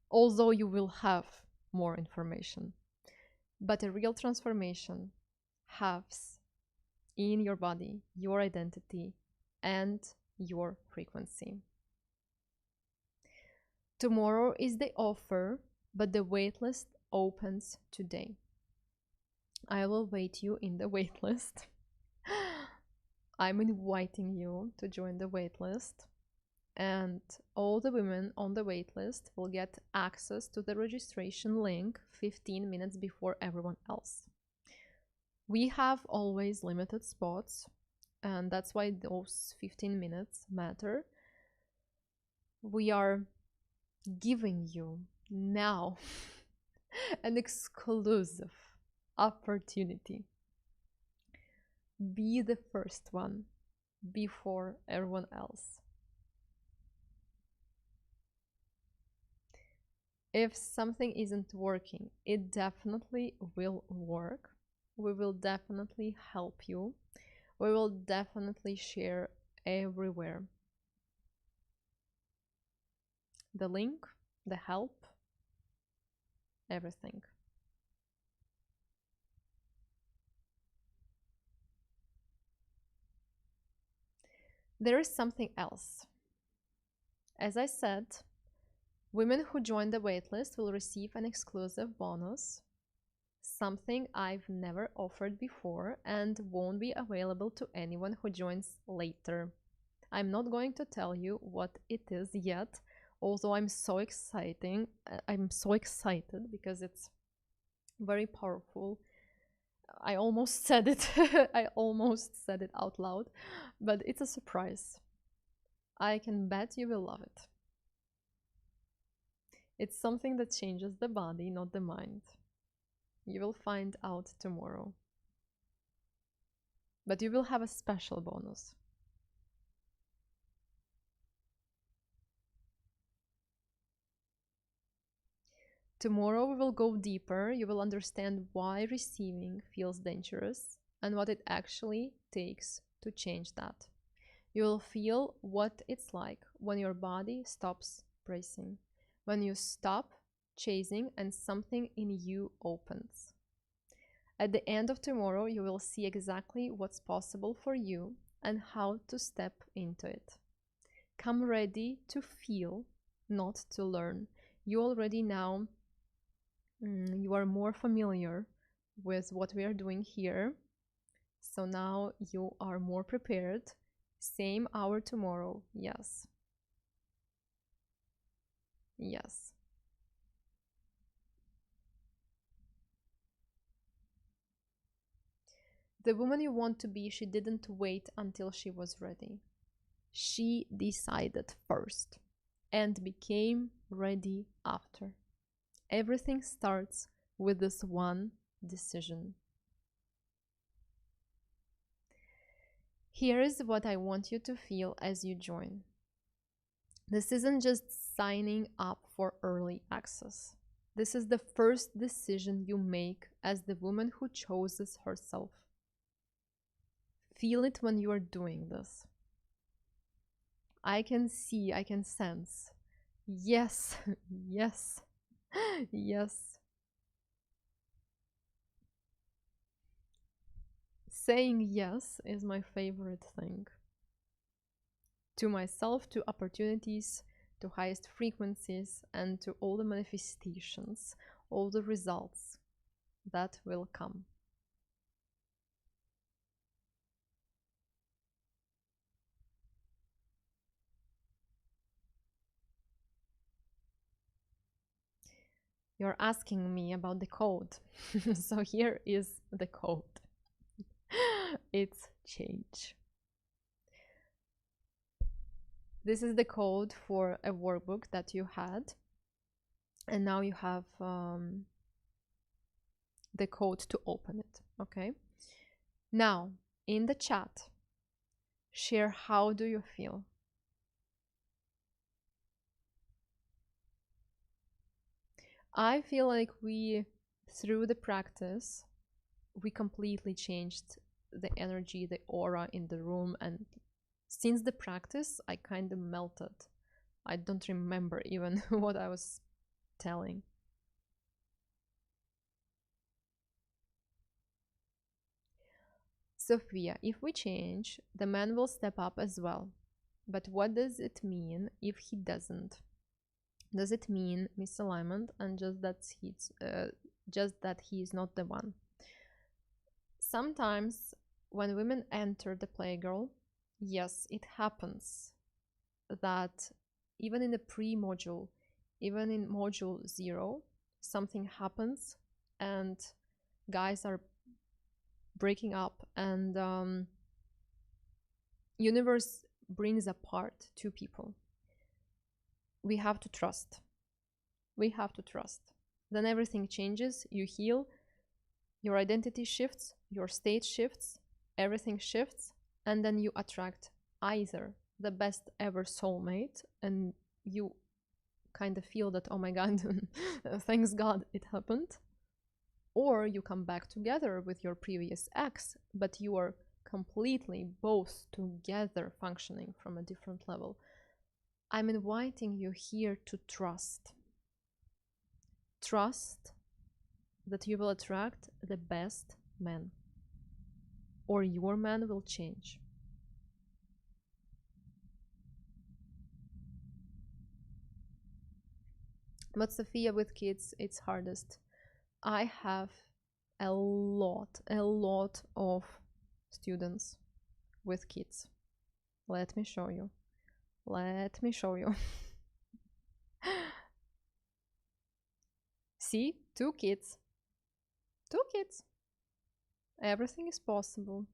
although you will have more information, but a real transformation happens in your body, your identity, and your frequency. Tomorrow is the offer, but the waitlist opens today. I will wait you in the waitlist. I'm inviting you to join the waitlist, and all the women on the waitlist will get access to the registration link 15 minutes before everyone else. We have always limited spots, and that's why those 15 minutes matter. We are giving you now an exclusive opportunity. Be the first one before everyone else. If something isn't working, it definitely will work. We will definitely help you. We will definitely share everywhere the link, the help, everything. There is something else. As I said, women who join the waitlist will receive an exclusive bonus, something I've never offered before and won't be available to anyone who joins later. I'm not going to tell you what it is yet, although I'm so excited because it's very powerful. I almost said it. I almost said it out loud, but it's a surprise. I can bet you will love it. It's something that changes the body, not the mind. You will find out tomorrow. But you will have a special bonus. Tomorrow we will go deeper. You will understand why receiving feels dangerous and what it actually takes to change that. You will feel what it's like when your body stops bracing, when you stop chasing and something in you opens. At the end of tomorrow, you will see exactly what's possible for you and how to step into it. Come ready to feel, not to learn. You already now, you are more familiar with what we are doing here. So now you are more prepared. Same hour tomorrow. Yes. Yes. The woman you want to be, she didn't wait until she was ready. She decided first and became ready after. Everything starts with this one decision. Here is what I want you to feel as you join. This isn't just signing up for early access. This is the first decision you make as the woman who chooses herself. Feel it when you are doing this. I can see, I can sense. Yes, yes, yes. Saying yes is my favorite thing. To myself, to opportunities, to highest frequencies, and to all the manifestations, all the results that will come. You're asking me about the code. So here is the code. It's change. This is the code for a workbook that you had. And now you have the code to open it. Okay. Now, in the chat, share how do you feel. I feel like through the practice, we completely changed the energy, the aura in the room. And since the practice, I kind of melted. I don't remember even what I was telling. Sophia, if we change, the man will step up as well. But what does it mean if he doesn't? Does it mean misalignment and just that he is not the one? Sometimes when women enter the Playgirl, yes, it happens that even in the pre-module, even in module 0, something happens and guys are breaking up and universe brings apart two people. We have to trust. We have to trust. Then everything changes, you heal, your identity shifts, your state shifts, everything shifts, and then you attract either the best ever soulmate and you kind of feel that, oh my God, thanks God it happened, or you come back together with your previous ex, but you are completely both together functioning from a different level. I'm inviting you here to trust. Trust that you will attract the best man, or your man will change. But Sophia, with kids, it's hardest. I have a lot of students with kids. Let me show you. Let me show you. See, 2 kids. 2 kids. Everything is possible.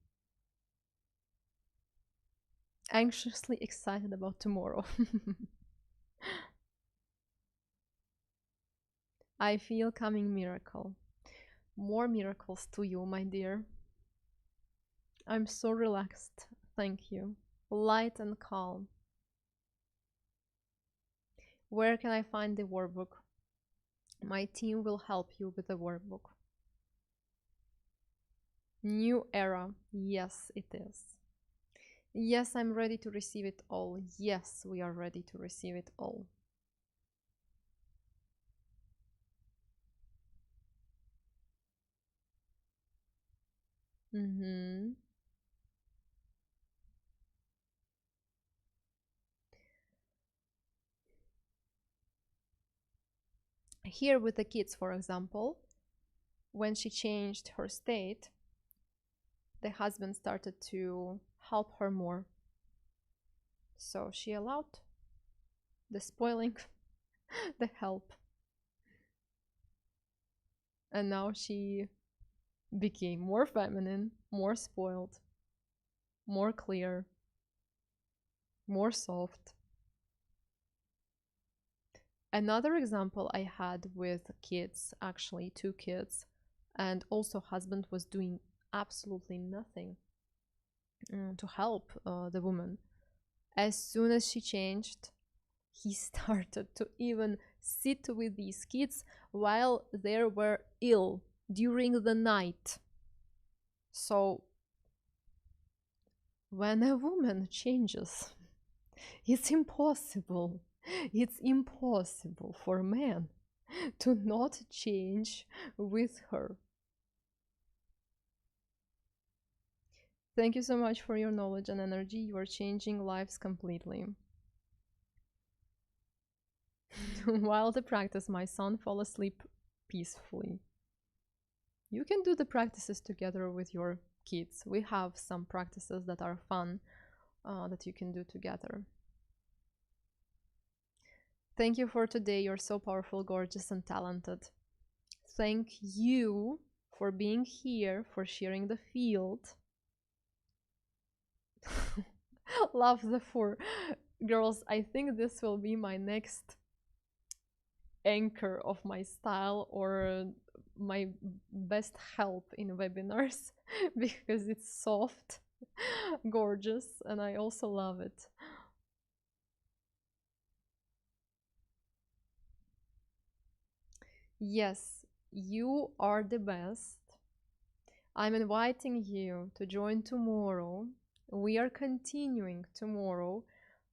Anxiously excited about tomorrow. I feel coming miracle. More miracles to you, my dear. I'm so relaxed. Thank you. Light and calm. Where can I find the workbook? My team will help you with the workbook. New era. Yes, it is. Yes, I'm ready to receive it all. Yes, we are ready to receive it all. Mm-hmm. Here with the kids, for example, when she changed her state, the husband started to help her more. So she allowed the spoiling, the help. And now she became more feminine, more spoiled, more clear, more soft. Another example I had with kids, actually, two kids, and also husband was doing absolutely nothing to help the woman. As soon as she changed, he started to even sit with these kids while they were ill during the night. So when a woman changes, it's impossible. It's impossible for men to not change with her. Thank you so much for your knowledge and energy. You are changing lives completely. While the practice, my son fell asleep peacefully. You can do the practices together with your kids. We have some practices that are fun that you can do together. Thank you for today. You're so powerful, gorgeous, and talented. Thank you for being here, for sharing the field. Love the four. Girls, I think this will be my next anchor of my style or my best help in webinars because it's soft, gorgeous, and I also love it. Yes, you are the best. I'm inviting you to join tomorrow. We are continuing tomorrow.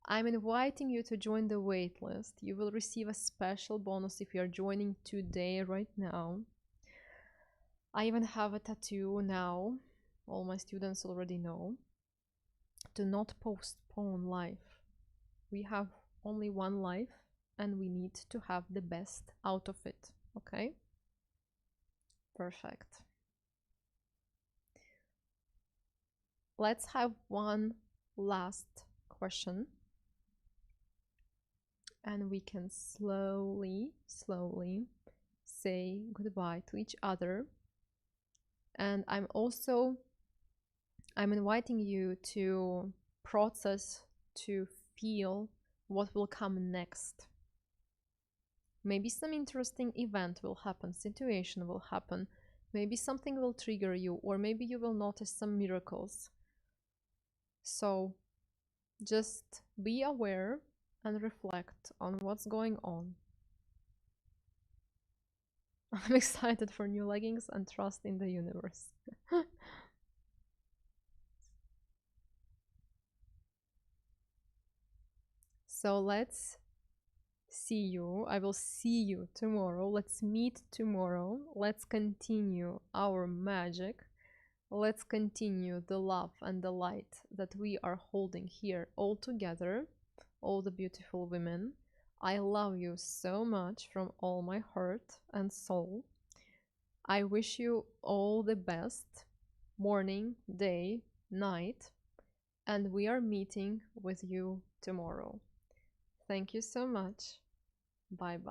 I'm inviting you to join the waitlist. You will receive a special bonus if you are joining today, right now. I even have a tattoo now. All my students already know. Do not postpone life. We have only one life and we need to have the best out of it. Okay? Perfect. Let's have one last question. And we can slowly say goodbye to each other. And I'm inviting you to process, to feel what will come next. Maybe some interesting event will happen, situation will happen, maybe something will trigger you, or maybe you will notice some miracles. So just be aware and reflect on what's going on. I'm excited for new leggings and trust in the universe. So let's see you. I will see you tomorrow. Let's meet tomorrow. Let's continue our magic. Let's continue the love and the light that we are holding here all together, all the beautiful women. I love you so much from all my heart and soul. I wish you all the best, morning, day, night, and we are meeting with you tomorrow. Thank you so much. Bye bye.